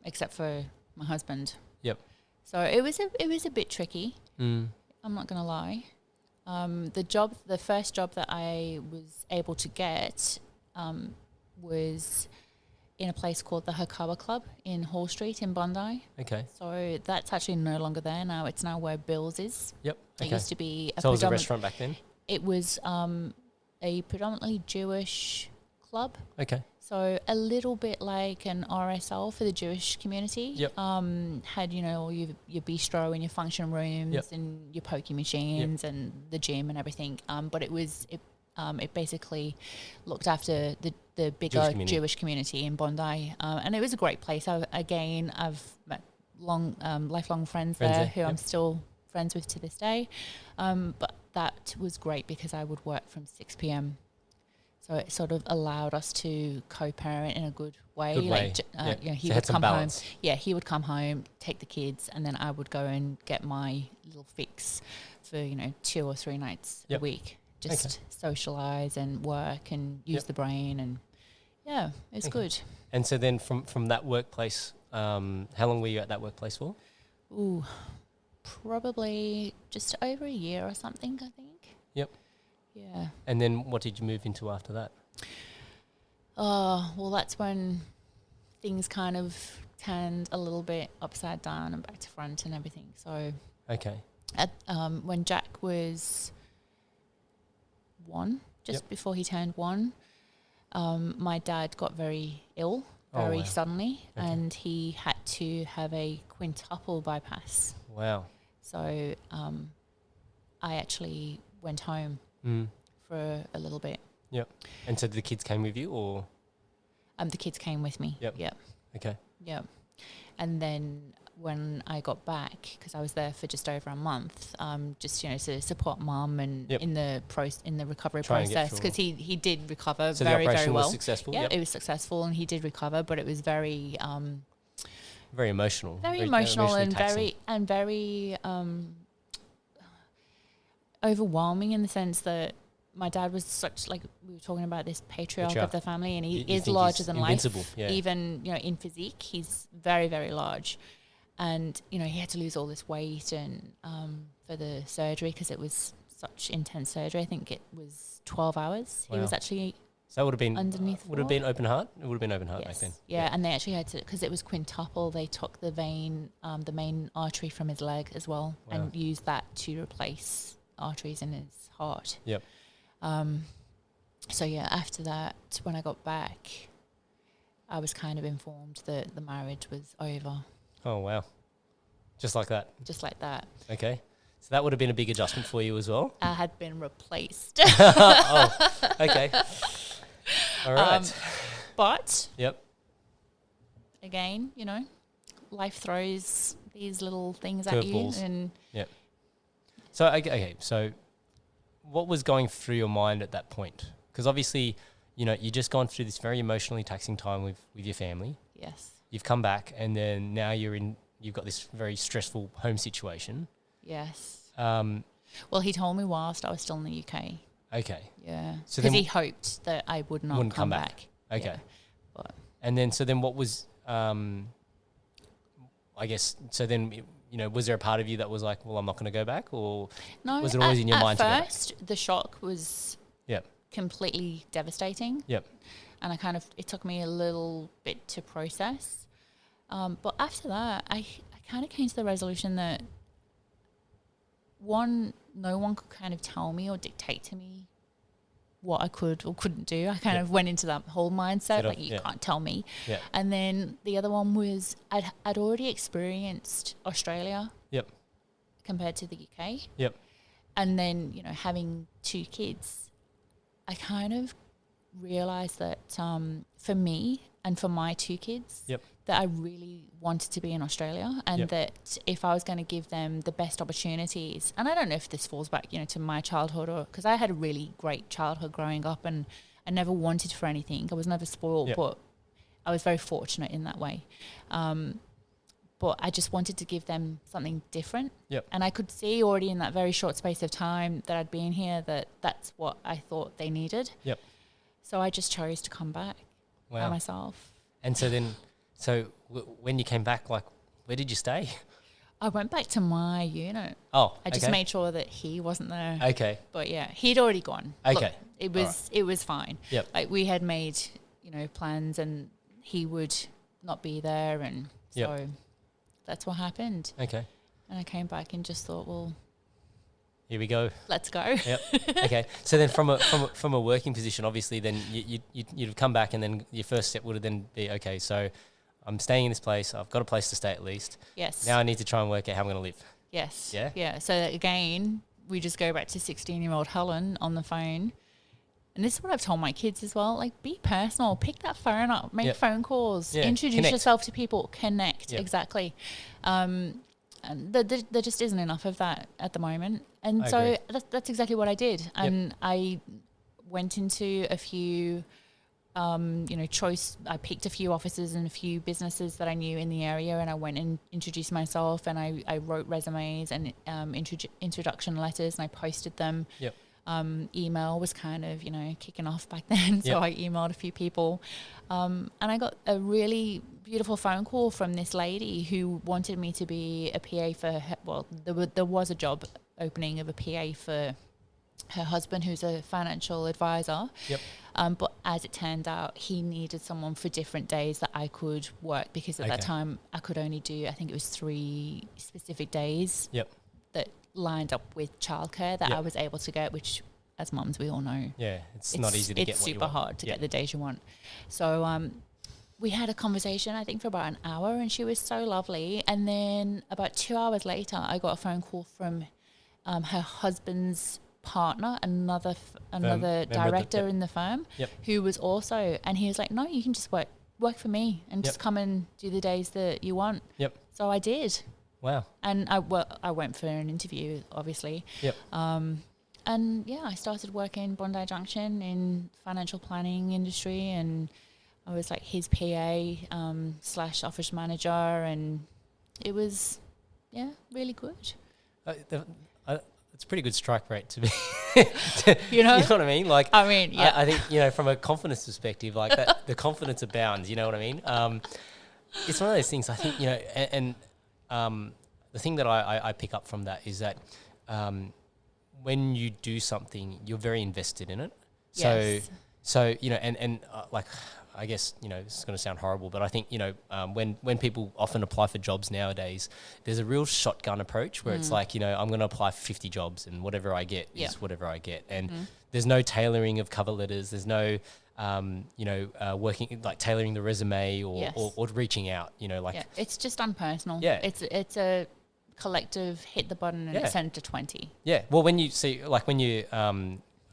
except for my husband. Yep. So it was a bit tricky. I'm not gonna lie. The first job that I was able to get was in a place called the Hakawa Club in Hall Street in Bondi. Okay. So that's actually no longer there now. It's now where Bill's is. Yep. It used to be So it was a restaurant back then? It was a predominantly Jewish club. Okay. So a little bit like an RSL for the Jewish community. Yep. Had, your bistro and your function rooms and your pokie machines and the gym and everything. But it basically looked after the bigger Jewish community in Bondi. And it was a great place. I've met lifelong friends there who I'm still friends with to this day. But that was great because I would work from 6 p.m. So it sort of allowed us to co-parent in a good way. He would come home. Yeah, he would come home, take the kids, and then I would go and get my little fix for 2 or 3 nights a week. Just socialise and work and use the brain, and it's good. And so then from that workplace, how long were you at that workplace for? Ooh, probably just over a year or something, I think. Yep. Yeah. And then what did you move into after that? Well, that's when things kind of turned a little bit upside down and back to front and everything. So when Jack was 1, before he turned 1, my dad got very ill very suddenly, and he had to have a quintuple bypass. Wow. So I actually went home for a little bit. Yep. And so the kids came with you, or? The kids came with me. Yep. Okay. Yep. And then when I got back, because I was there for just over a month, to support Mum and in the recovery process, because he did recover very, very well. So the operation was successful? Yeah, it was successful, and he did recover, but it was very very emotional. Very emotional and very overwhelming, in the sense that my dad was such, like we were talking about, this patriarch of the family, and he is larger than life. Yeah. Even in physique, he's very, very large, and he had to lose all this weight and for the surgery, because it was such intense surgery. I think it was 12 hours. Wow. He was actually. So it would have been underneath. Would have been open heart. It would have been open heart back then. Yeah, and they actually had to, because it was quintuple. They took the vein, the main artery from his leg as well, and used that to replace arteries in his heart. Yep. So after that, when I got back, I was kind of informed that the marriage was over. Oh wow! Just like that. Just like that. Okay. So that would have been a big adjustment for you as well. I had been replaced. Oh, okay. All right. But again, life throws these little things at you, and So okay, so what was going through your mind at that point? Because obviously, you just gone through this very emotionally taxing time with your family. Yes. You've come back, and then now you've got this very stressful home situation. Yes. Well, he told me whilst I was still in the UK. Okay. Yeah. So because he hoped that I wouldn't come back. Okay. Yeah. But and then, what was, I guess, so then was there a part of you that was like, well, I'm not going to go back, or No, was it always in your mind to go back? At first, the shock was Yep. completely devastating. Yep. And it took me a little bit to process. But after that, I kind of came to the resolution that no one could kind of tell me or dictate to me what I could or couldn't do. I kind of went into that whole mindset, like you can't tell me. Yeah. And then the other one was I'd already experienced Australia. Yep. Compared to the UK. Yep. And then, having 2 kids, I kind of realised that for me and for my 2 kids, that I really wanted to be in Australia, and that if I was going to give them the best opportunities, and I don't know if this falls back, to my childhood, or because I had a really great childhood growing up and I never wanted for anything. I was never spoiled, but I was very fortunate in that way. But I just wanted to give them something different. Yep. And I could see already in that very short space of time that I'd been here that that's what I thought they needed. Yep. So I just chose to come back by myself. And so then, when you came back, like, where did you stay? I went back to my unit. Oh, I just made sure that he wasn't there. Okay. But yeah, he'd already gone. Okay. Look, it was fine. Yep. Like we had made, plans, and he would not be there, and so that's what happened. Okay. And I came back and just thought, well, here we go. Let's go. Yep. Okay. So then, from a working position, obviously, then you'd have come back, and then your first step would have then be, okay, so I'm staying in this place. I've got a place to stay at least. Yes. Now I need to try and work out how I'm going to live. Yes. Yeah. Yeah. So again, we just go back to 16-year-old Helen on the phone. And this is what I've told my kids as well. Like, be personal. Pick that phone up. Make phone calls. Yeah. Introduce yourself to people. Connect. Yep. Exactly. And there just isn't enough of that at the moment. And so that's exactly what I did. And I went into a few, I picked a few offices and a few businesses that I knew in the area, and I went and introduced myself, and I wrote resumes and introduction letters, and I posted them. Yep. Email was kind of, kicking off back then. So I emailed a few people. And I got a really beautiful phone call from this lady who wanted me to be a PA for her. Well, there was a job opening of a PA for her husband, who's a financial advisor. Yep. But as it turned out, he needed someone for different days that I could work, because at that time I could only do, I think it was 3 specific days. Yep. That lined up with childcare that I was able to get, which as mums we all know. Yeah, it's not easy to get what you want. It's super hard to get the days you want. So we had a conversation, I think, for about an hour, and she was so lovely. And then about 2 hours later, I got a phone call from her husband's partner, another director in the firm, who was also, and he was like, no, you can just work for me and just come and do the days that you want. Yep. So I did. Wow. And I went for an interview, obviously. Yep. And I started working Bondi Junction in financial planning industry, and I was like his PA / office manager, and it was, really good. It's a pretty good strike rate to be. You know what I mean? Like, I think from a confidence perspective, like that, the confidence abounds. You know what I mean? It's one of those things. I think the thing that I pick up from that is that when you do something, you're very invested in it. Yes. So like, I guess, this is going to sound horrible, but I think, when people often apply for jobs nowadays, there's a real shotgun approach where it's like, I'm going to apply for 50 jobs, and whatever I get is whatever I get. And there's no tailoring of cover letters. There's no, working, like tailoring the resume or reaching out, it's just unpersonal. Yeah. It's a collective hit the button and it's sent to 20. Yeah. Well, when you see, like when you,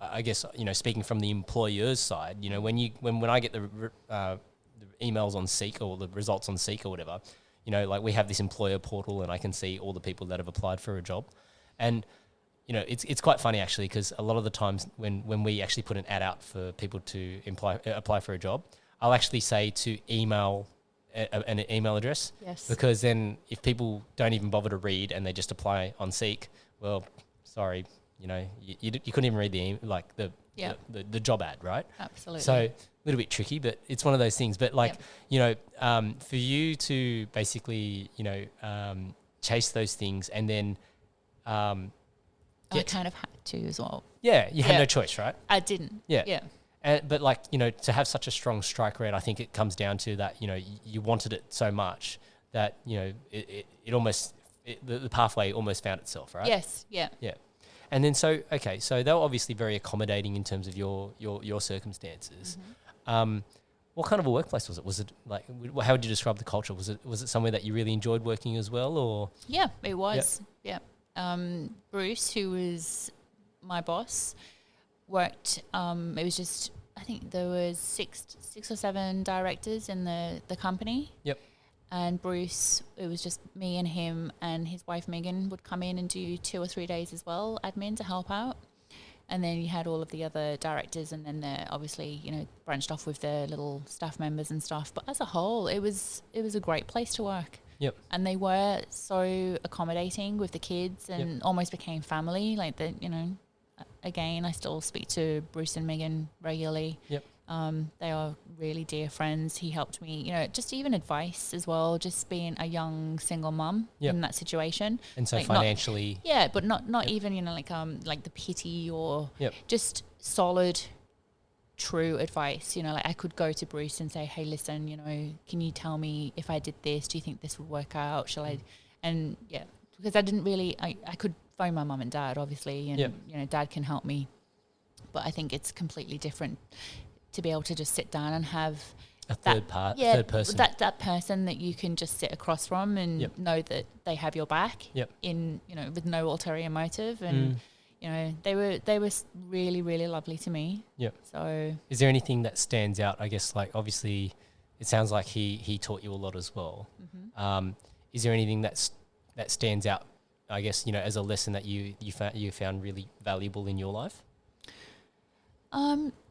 I guess, speaking from the employer's side, when I get the emails on Seek or the results on Seek or whatever, like we have this employer portal, and I can see all the people that have applied for a job. And, it's quite funny actually, because a lot of the times when we actually put an ad out for people to apply for a job, I'll actually say to email an email address. Yes. Because then if people don't even bother to read and they just apply on Seek, well, sorry, you couldn't even read the job ad, right? Absolutely. So a little bit tricky, but it's one of those things. But like, for you to basically, chase those things, and then I kind of had to as well. you had Yeah. no choice, right? I didn't. Yeah. Yeah. But like, to have such a strong strike rate, I think it comes down to that, you wanted it so much that, it almost, the pathway almost found itself, right? Yes. Yeah. Yeah. And then so they were obviously very accommodating in terms of your circumstances. What kind of a workplace was it? Was it like, how would you describe the culture? Was it somewhere that you really enjoyed working as well, or? Yeah, it was. Yeah. Bruce, who was my boss, worked. It was just, I think there was six or seven directors in the company. Yep. And Bruce, it was just me and him, and his wife Megan would come in and do 2 or 3 days as well, admin, to help out. And then you had all of the other directors, and then they're obviously, branched off with their little staff members and stuff. But as a whole, it was a great place to work. Yep. And they were so accommodating with the kids, and almost became family. Like again, I still speak to Bruce and Megan regularly. Yep. They are really dear friends. He helped me, just even advice as well, just being a young single mum in that situation. And so financially. But not even, like the pity or Yep. just solid, true advice. Like I could go to Bruce and say, hey, listen, can you tell me if I did this, do you think this would work out? Shall I? And because I didn't really, I could phone my mum and dad, obviously, and, dad can help me. But I think it's completely different to be able to just sit down and have a third person. That person that you can just sit across from and know that they have your back in, with no ulterior motive. And, they were really, really lovely to me. Yep. So is there anything that stands out? I guess, like, obviously it sounds like he taught you a lot as well. Mm-hmm. Is there anything that stands out, I guess, as a lesson that you found really valuable in your life?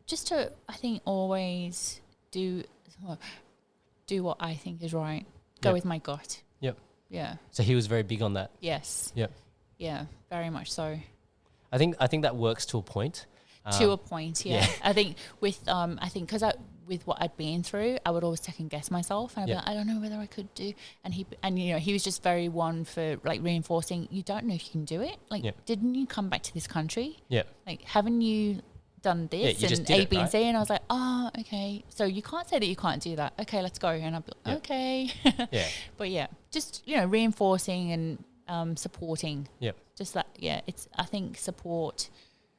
Just to, I think, always do what I think is right. Go with my gut. Yep. Yeah. So he was very big on that. Yes. Yep. Yeah, very much so. I think that works to a point. To a point, yeah. I think with because with what I'd been through, I would always second guess myself, and I'd be like, I don't know whether I could do. And he was just very one for like reinforcing. You don't know if you can do it. Like, didn't you come back to this country? Yeah. Like, haven't you done this and A, B, and C? And I was like, oh, okay. So you can't say that you can't do that. Okay, let's go. And I'd be like, okay. Yeah. But just reinforcing and supporting. Yep. Just that. Yeah. I think support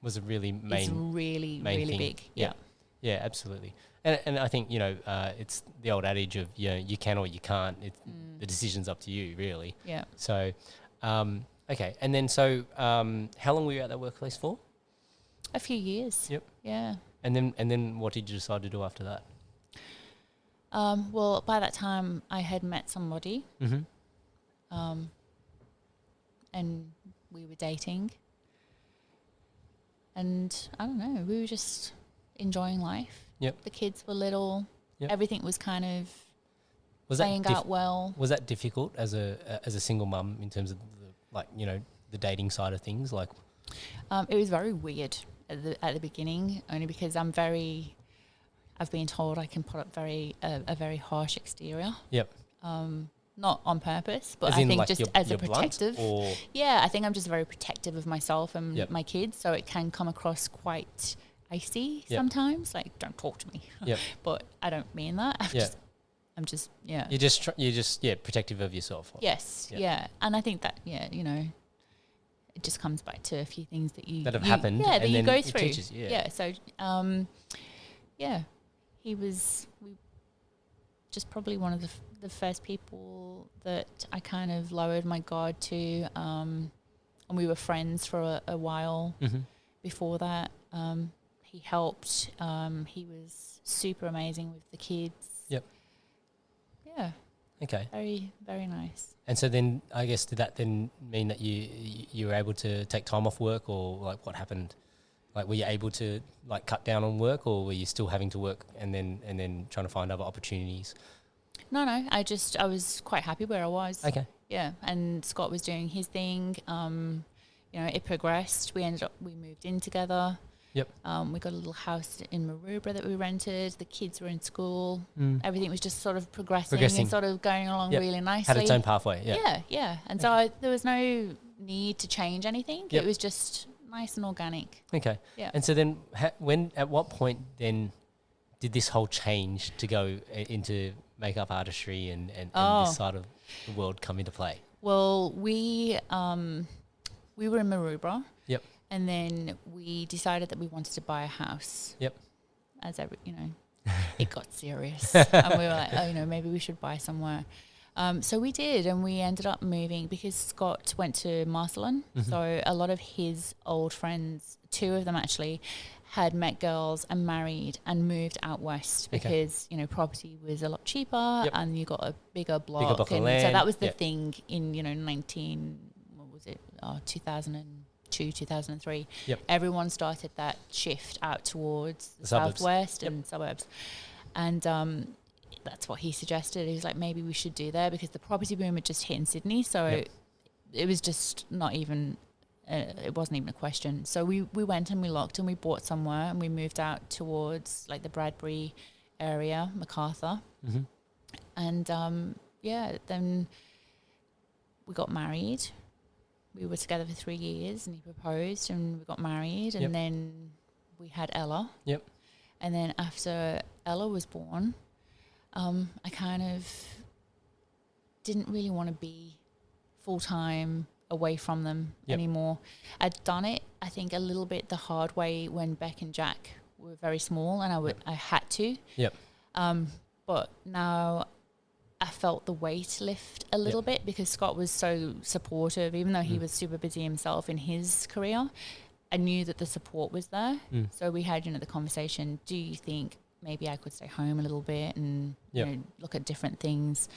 was a really main really thing. Big. Yeah. Yeah, absolutely. And I think it's the old adage of you can or you can't. The decision's up to you, really. Yeah. So, okay. And then how long were you at that workplace for? A few years. Yep. Yeah. And then what did you decide to do after that? Well, by that time I had met somebody. Mm-hmm. And we were dating. And I don't know, we were just enjoying life. Yep. The kids were little. Yep. Everything was kind of playing out well. Was that difficult as a single mum in terms of the dating side of things? Like, it was very weird at the beginning, only because I've been told I can put up a very harsh exterior. Yep. Not on purpose, but as I in, think like, just you're, as you're a protective. I think I'm just very protective of myself and my kids, so it can come across quite icy sometimes. Like, don't talk to me. Yep. But I don't mean that. I'm just You're just protective of yourself. Yes. Yep. Yeah. And I think that it just comes back to a few things that have happened. Yeah, and that then you go it through. teaches you. Yeah. So we just probably one of the first people that I kind of lowered my guard to, and we were friends for a while before that. He helped. He was super amazing with the kids. Yep. Yeah. Okay. Very, very nice. And so then, I guess, did that then mean that you were able to take time off work, or like what happened? Like, were you able to like cut down on work, or were you still having to work and then trying to find other opportunities? No. I was quite happy where I was. Okay. Yeah. And Scott was doing his thing. It progressed. We moved in together. Yep. We got a little house in Maroubra that we rented. The kids were in school. Everything was just sort of progressing. And sort of going along really nicely. Had its own pathway. Yeah. And so there was no need to change anything. It was just nice and organic. Okay. Yeah. And so then at what point then did this whole change to go into makeup artistry and this side of the world come into play? Well, we were in Maroubra. Yep. And then we decided that we wanted to buy a house. Yep. As it got serious. And we were like, maybe we should buy somewhere. So we did, and we ended up moving because Scott went to Marcelin. So a lot of his old friends, 2 of them actually, had met girls and married and moved out west because, property was a lot cheaper and you got a bigger block. Of land. So that was the thing in, 2002, 2003. Yep. Everyone started that shift out towards the suburbs. southwest and suburbs. And that's what he suggested. He was like, maybe we should do there because the property boom had just hit in Sydney. So it was just not even, it wasn't even a question. So we went and we looked and we bought somewhere and we moved out towards like the Bradbury area, MacArthur. And then we got married. We were together for 3 years and he proposed and we got married and then we had Ella. Yep. And then after Ella was born, I kind of didn't really want to be full-time away from them anymore. I'd done it, I think, a little bit the hard way when Beck and Jack were very small and I had to. Yep. But now I felt the weight lift a little bit because Scott was so supportive, even though he was super busy himself in his career. I knew that the support was there. So we had, the conversation, do you think maybe I could stay home a little bit and look at different things?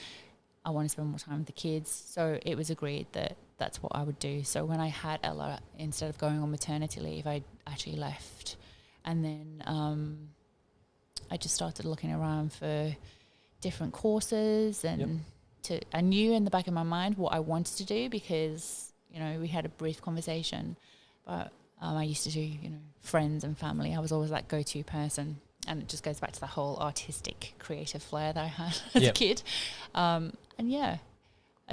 I want to spend more time with the kids. So it was agreed that that's what I would do. So when I had Ella, instead of going on maternity leave, I actually left. And then I just started looking around for different courses and I knew in the back of my mind what I wanted to do because, we had a brief conversation, but I used to do, friends and family. I was always that go-to person. And it just goes back to the whole artistic, creative flair that I had as a kid. I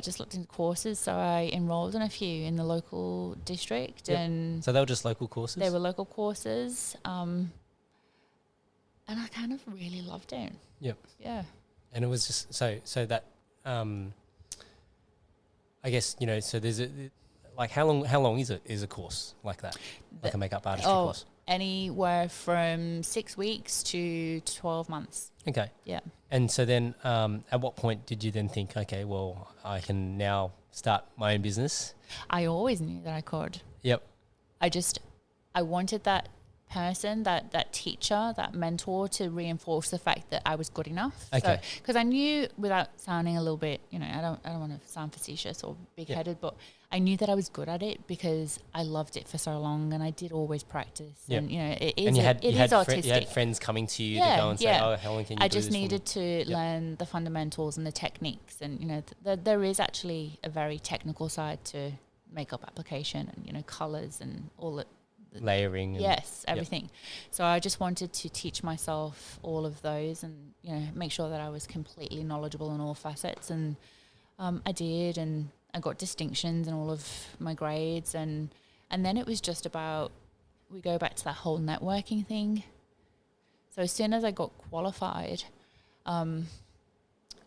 just looked into courses. So I enrolled in a few in the local district. And so they were just local courses? They were local courses. And I kind of really loved it. Yep. Yeah. And it was just so that I guess so there's how long is a course like that, like a makeup artistry course? Anywhere from 6 weeks to 12 months. Okay. Yeah. And so then, at what point did you then think, okay, well, I can now start my own business? I always knew that I could. Yep. I wanted that person, that teacher, that mentor to reinforce the fact that I was good enough. Okay. Because I knew, without sounding a little bit, I don't want to sound facetious or big-headed, but I knew that I was good at it because I loved it for so long and I did always practice. Yep. And, it is, and you had artistic. You had friends coming to you to go and say, oh, Helen, can you do this? I just needed to learn the fundamentals and the techniques. And, there is actually a very technical side to makeup application and, colours and all that. Layering. Yes, everything. So I just wanted to teach myself all of those and, make sure that I was completely knowledgeable in all facets. And I did, and I got distinctions in all of my grades. And then it was just about, we go back to that whole networking thing. So as soon as I got qualified, I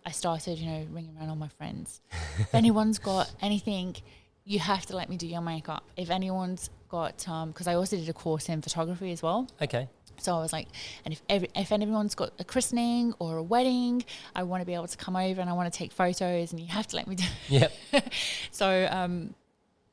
started, ringing around all my friends. If anyone's got anything, you have to let me do your makeup. If anyone's got, because I also did a course in photography as well. Okay. So I was like, and if anyone's got a christening or a wedding, I want to be able to come over and I want to take photos and you have to let me do Yep. So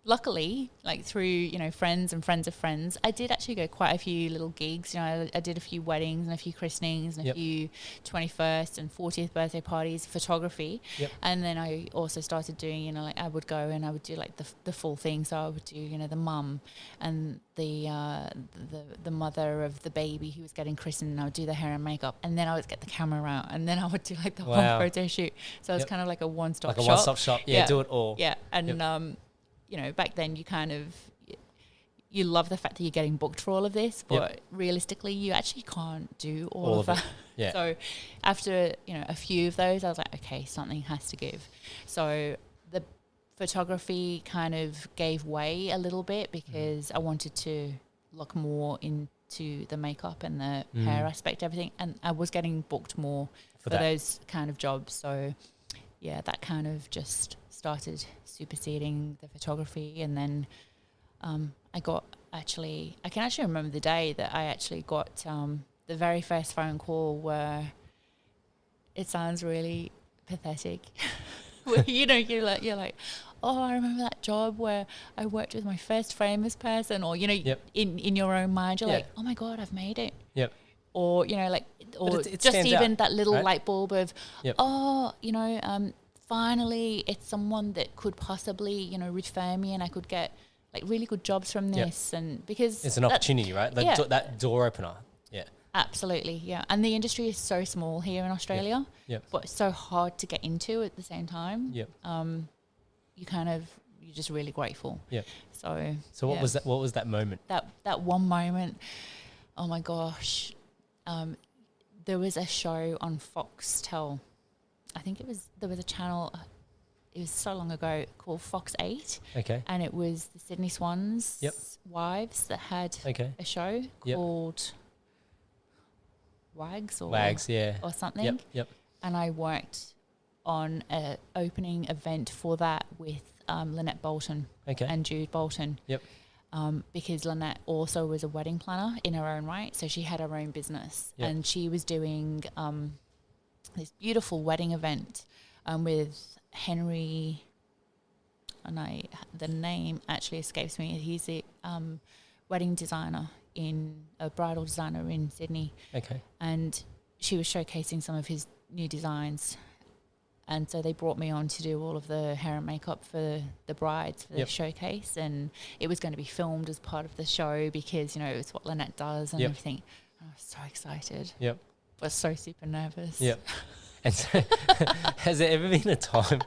luckily, like through, friends and friends of friends, I did actually go quite a few little gigs. I did a few weddings and a few christenings and a few 21st and 40th birthday parties, photography. Yep. And then I also started doing, I would go and I would do like the full thing. So I would do, the mum and the mother of the baby who was getting christened, and I would do the hair and makeup, and then I would get the camera out, and then I would do like the whole photo shoot. So it was kind of like a one-stop shop. Like a one-stop shop. Yeah, do it all. Yeah. And back then you kind of, you love the fact that you're getting booked for all of this, but realistically, you actually can't do all of that. Yeah. So after, a few of those, I was like, okay, something has to give. So the photography kind of gave way a little bit because I wanted to look more into the makeup and the hair aspect, everything. And I was getting booked more for those kind of jobs. So, yeah, that kind of just started superseding the photography. And then I can actually remember the day that I actually got the very first phone call where it sounds really pathetic. Where, you're like, oh, I remember that job where I worked with my first famous person, or, in your own mind, you're like, oh my God, I've made it. Yep. Or, or it just even that little light bulb of, finally it's someone that could possibly, refer me and I could get like really good jobs from this. And because it's an opportunity, right? That door opener. Yeah. Absolutely. Yeah. And the industry is so small here in Australia, but it's so hard to get into at the same time. Yep. You're just really grateful. Yeah. So what was that? What was that moment? That one moment. Oh my gosh. There was a show on Foxtel. I think there was a channel. It was so long ago, called Fox 8. Okay. And it was the Sydney Swans wives that had a show called Wags or something. Yep. And I worked on an opening event for that with Lynette Bolton and Jude Bolton. Yep. Because Lynette also was a wedding planner in her own right. So she had her own business and she was doing this beautiful wedding event with Henry, and the name actually escapes me. He's a wedding designer, a bridal designer in Sydney. Okay. And she was showcasing some of his new designs. And so they brought me on to do all of the hair and makeup for the brides for the showcase. And it was going to be filmed as part of the show because, it's what Lynette does and everything. And I was so excited. Yep. I was so super nervous. Yep. And so has there ever been a time,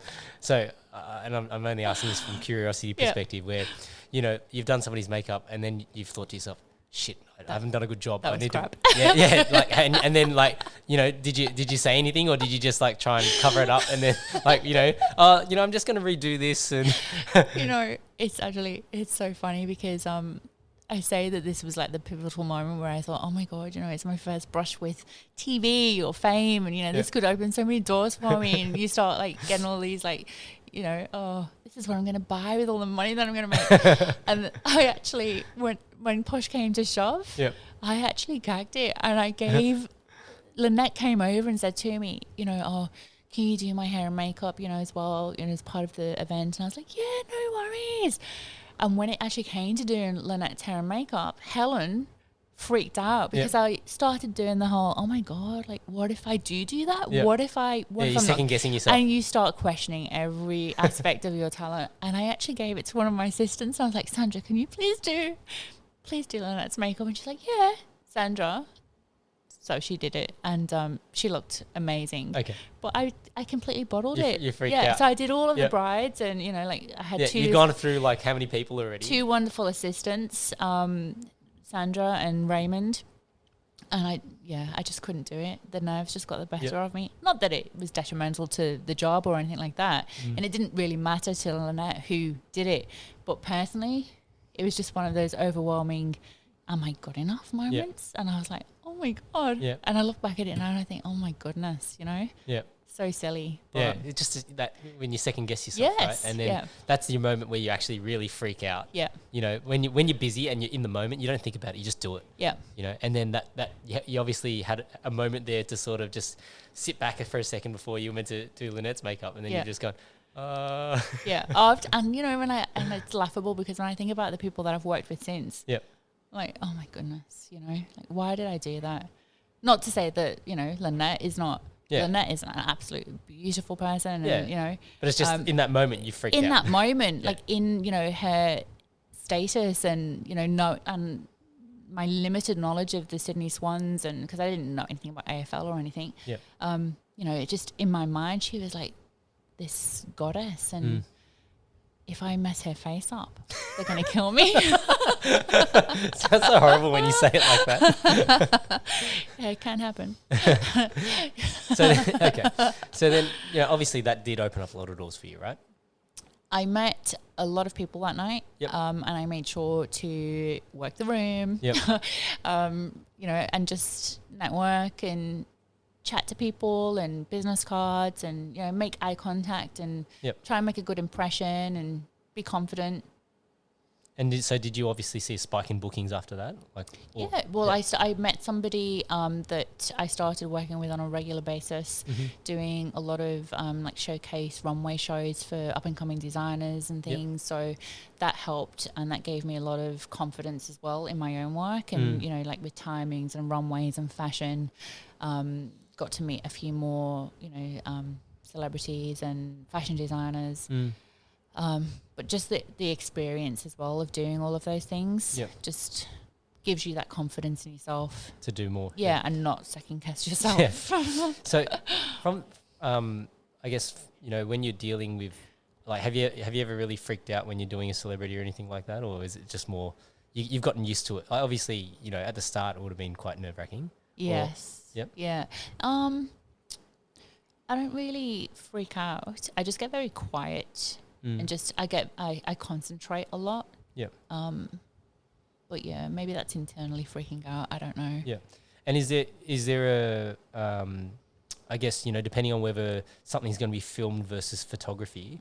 and I'm only asking this from curiosity perspective, where, you've done somebody's makeup and then you've thought to yourself, shit, I haven't done a good job. That was crap. And then did you say anything or did you just try and cover it up and then I'm just going to redo this and it's so funny because I say that this was the pivotal moment where I thought, oh my God, it's my first brush with TV or fame and this could open so many doors for me. And you start getting all these oh, this is what I'm going to buy with all the money that I'm going to make. And I actually, when push came to shove, I actually gagged it and I gave, Lynette came over and said to me, oh, can you do my hair and makeup, as well, as part of the event? And I was like, yeah, no worries. And when it actually came to doing Lynette's hair and makeup, Helen freaked out because I started doing the whole, oh my God, what if I do that? Yep. What if you're second guessing yourself. And you start questioning every aspect of your talent. And I actually gave it to one of my assistants. I was like, Sandra, can you please do Lynette's makeup? And she's like, yeah, Sandra. So she did it and she looked amazing. Okay. But I completely bottled it. You freaked out. So I did all of the brides and, I had two. You've gone through how many people already? Two wonderful assistants, Sandra and Raymond. And I just couldn't do it. The nerves just got the better of me. Not that it was detrimental to the job or anything like that. And it didn't really matter to Lynette who did it. But personally, it was just one of those overwhelming, am I good enough moments? And I was like, oh my God. Yeah. And I look back at it now and I think, oh my goodness, Yeah. So silly. Yeah. It's just that when you second guess yourself, right? And then that's your moment where you actually really freak out. Yeah. When you're busy and you're in the moment, you don't think about it, you just do it. Yeah. And then that you obviously had a moment there to sort of just sit back for a second before you were meant to do Lynette's makeup and then you're just going, Yeah. And it's laughable because when I think about the people that I've worked with since, oh my goodness, why did I do that? Not to say that, Lynette is not, Lynette is an absolute beautiful person and, But it's just in that moment you freak out. In that moment, in, her status and, and my limited knowledge of the Sydney Swans and because I didn't know anything about AFL or anything, it just in my mind, she was like this goddess and if I mess her face up, they're going to kill me. Sounds so horrible when you say it like that. Yeah, it can happen. So then, obviously that did open up a lot of doors for you, right? I met a lot of people that night, Yep. and I made sure to work the room, Yep. and just network and chat to people and business cards and, make eye contact and Yep. try and make a good impression and be confident. And did you obviously see a spike in bookings after that? I met somebody that I started working with on a regular basis, doing a lot of showcase runway shows for up and coming designers and things. So that helped, and that gave me a lot of confidence as well in my own work. And with timings and runways and fashion, got to meet a few more celebrities and fashion designers. But just the experience as well of doing all of those things just gives you that confidence in yourself to do more. Yeah, and not second guess yourself. Yeah. So from, I guess, when you're dealing with, like, have you ever really freaked out when you're doing a celebrity or anything like that? Or is it just more, you've gotten used to it? Like, obviously, at the start it would have been quite nerve-wracking. Yes. Yep. Yeah. I don't really freak out. I just get very quiet. And just I concentrate a lot. Yeah. But yeah, maybe that's internally freaking out. I don't know. Yeah. And is there a I guess, depending on whether something's going to be filmed versus photography,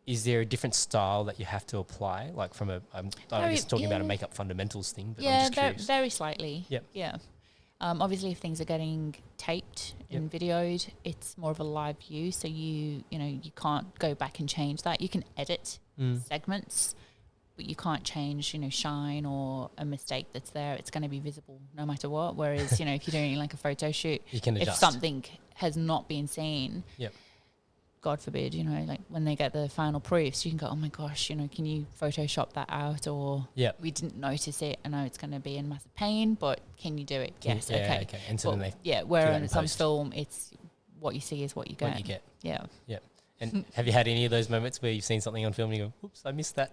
is there a different style that you have to apply? Like from I'm just talking about a makeup fundamentals thing, but I'm just curious. Very slightly. Yep. Yeah. Obviously, if things are getting taped and videoed, it's more of a live view. So you can't go back and change that. You can edit segments, but you can't change, shine or a mistake that's there. It's going to be visible no matter what. Whereas, if you're doing like a photo shoot, you can adjust. If something has not been seen, God forbid, like when they get the final proofs, you can go, oh my gosh, can you Photoshop that out? Or we didn't notice it. I know it's going to be in massive pain, but can you do it? Yes, okay. And so then whereas on film, it's what you see is what you get. What you get. Yeah. Yeah. And have you had any of those moments where you've seen something on film and you go, oops, I missed that?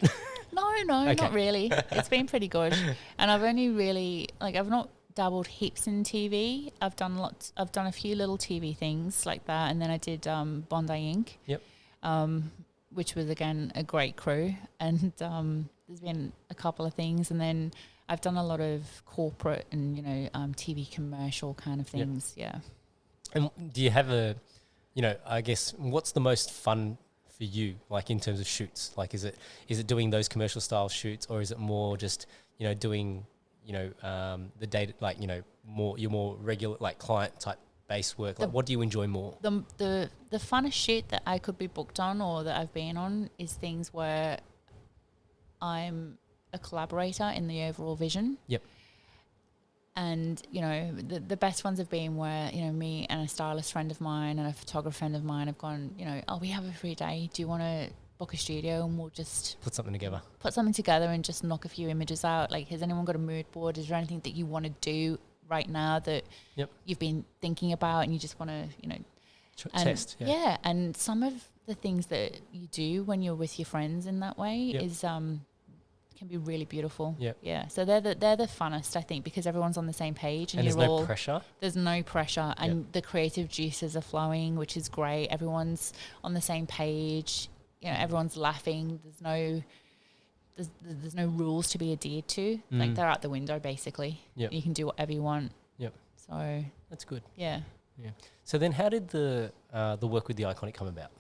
No, not really. It's been pretty good. And I've only really, I've not dabbled heaps in TV. I've done a few little TV things like that, and then I did Bondi Inc. Yep. Which was again a great crew, and there's been a couple of things, and then I've done a lot of corporate and TV commercial kind of things. Yeah. And do you have I guess what's the most fun for you, like in terms of shoots? Like is it doing those commercial style shoots, or is it more just doing the data, like, your more regular, like client type based work? Like, what do you enjoy more? The funnest shoot that I could be booked on or that I've been on is things where I'm a collaborator in the overall vision. Yep. And, the best ones have been where, me and a stylist friend of mine and a photographer friend of mine have gone, we have a free day. Do you want to book a studio and we'll just put something together and just knock a few images out? Like, has anyone got a mood board? Is there anything that you want to do right now that you've been thinking about and you just want to, test? Yeah. And some of the things that you do when you're with your friends in that way is can be really beautiful. Yeah. So they're the funnest, I think, because everyone's on the same page and there's no pressure. There's no pressure, and the creative juices are flowing, which is great. Everyone's on the same page. Everyone's laughing. There's no rules to be adhered to. Like, they're out the window basically. You can do whatever you want. So that's good. Yeah. So then, how did the work with the Iconic come about?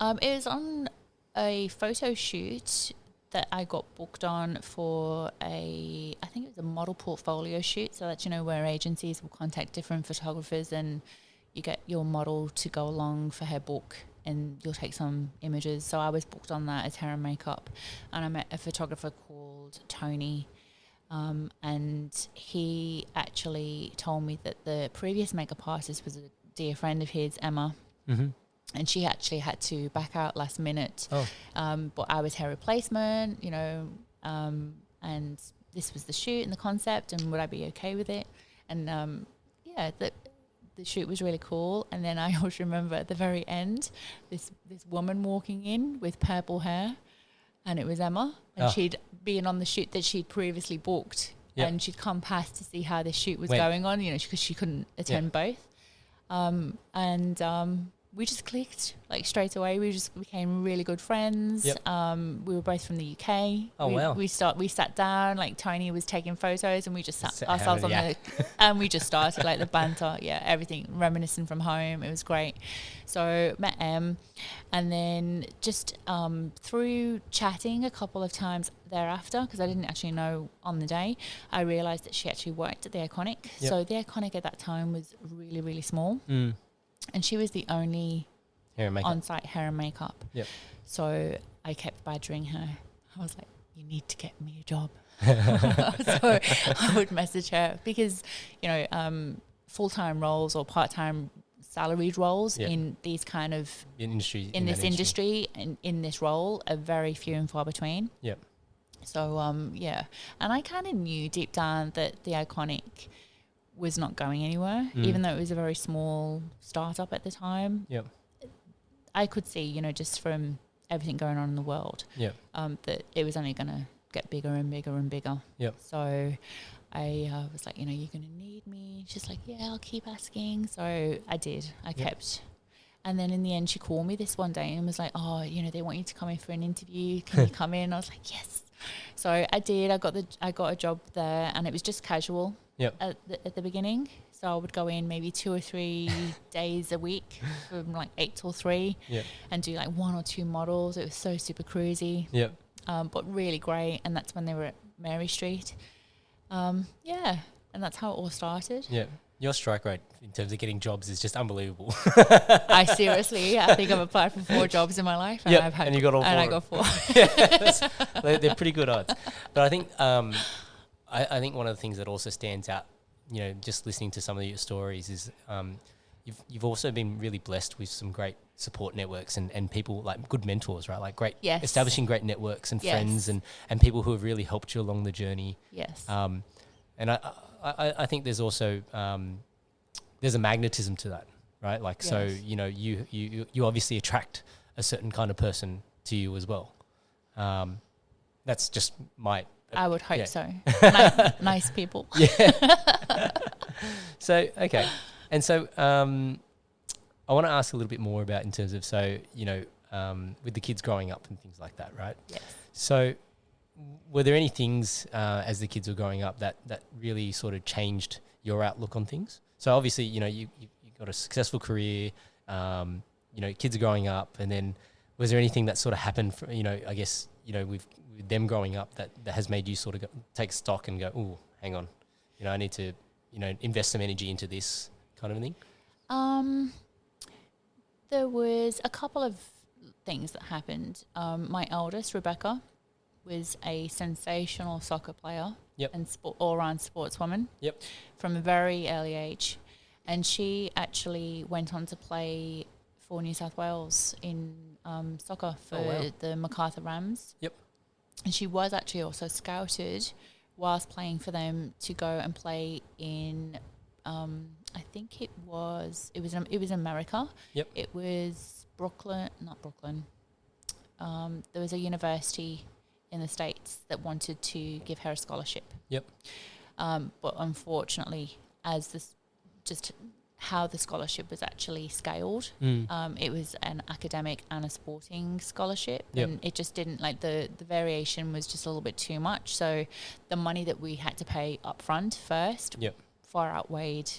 It was on a photo shoot that I got booked on for I think it was a model portfolio shoot. So that's, where agencies will contact different photographers and you get your model to go along for her book and you'll take some images. So I was booked on that as hair and makeup, and I met a photographer called Tony, and he actually told me that the previous makeup artist was a dear friend of his, Emma. And she actually had to back out last minute. But I was her replacement, and this was the shoot and the concept, and would I be okay with it? And the shoot was really cool. And then I always remember at the very end, this woman walking in with purple hair. and it was Emma, and she'd been on the shoot that she'd previously booked, and she'd come past to see how the shoot was going on, because she couldn't attend both. We just clicked like straight away. We just became really good friends. We were both from the UK. We sat down, like Tony was taking photos, and we just sat ourselves on and we just started like the banter. Yeah, everything reminiscent from home. It was great. So met Em, and then just through chatting a couple of times thereafter, because I didn't actually know on the day, I realised that she actually worked at the Iconic. So the Iconic at that time was really, really small. And she was the only on-site hair and makeup. So I kept badgering her. I was like, you need to get me a job. So I would message her because, full-time roles or part-time salaried roles in these kind of industry and in this role are very few and far between. So, and I kind of knew deep down that the Iconic was not going anywhere, even though it was a very small startup at the time. I could see, just from everything going on in the world, that it was only going to get bigger and bigger and bigger. So I was like, you're going to need me. She's like, yeah, I'll keep asking. So I did. I kept. And then in the end, she called me this one day and was like, oh, they want you to come in for an interview. Can you come in? I was like, yes. So I did. I got a job there, and it was just casual. At the beginning. So I would go in maybe 2 or 3 days a week from like 8 till 3 and do like 1 or 2 models. It was so super cruisy. But really great. And that's when they were at Mary Street. And that's how it all started. Your strike rate in terms of getting jobs is just unbelievable. I think I've applied for 4 jobs in my life, and I've had, and you got all 4. And I got 4. They're pretty good odds. But I think I think one of the things that also stands out, just listening to some of your stories is you've also been really blessed with some great support networks and people, like good mentors, right? Like establishing great networks and friends and people who have really helped you along the journey. And I think there's also there's a magnetism to that, right? Like so, you obviously attract a certain kind of person to you as well. That's just my. I would hope so. Nice people. So okay, and so I want to ask a little bit more about in terms of with the kids growing up and things like that, right? So were there any things as the kids were growing up that really sort of changed your outlook on things? So obviously, you got a successful career, kids are growing up, and then was there anything that sort of happened for, I guess, with them growing up that has made you sort of take stock and go, oh, hang on, I need to, invest some energy into this kind of thing? There was a couple of things that happened. My eldest, Rebecca, was a sensational soccer player and all-round sportswoman from a very early age. And she actually went on to play for New South Wales in soccer for the MacArthur Rams. And she was actually also scouted whilst playing for them to go and play in, I think it was America. It was not Brooklyn. There was a university in the States that wanted to give her a scholarship. But unfortunately, just how the scholarship was actually scaled, it was an academic and a sporting scholarship, and it just didn't, like, the variation was just a little bit too much. So the money that we had to pay up front first far outweighed,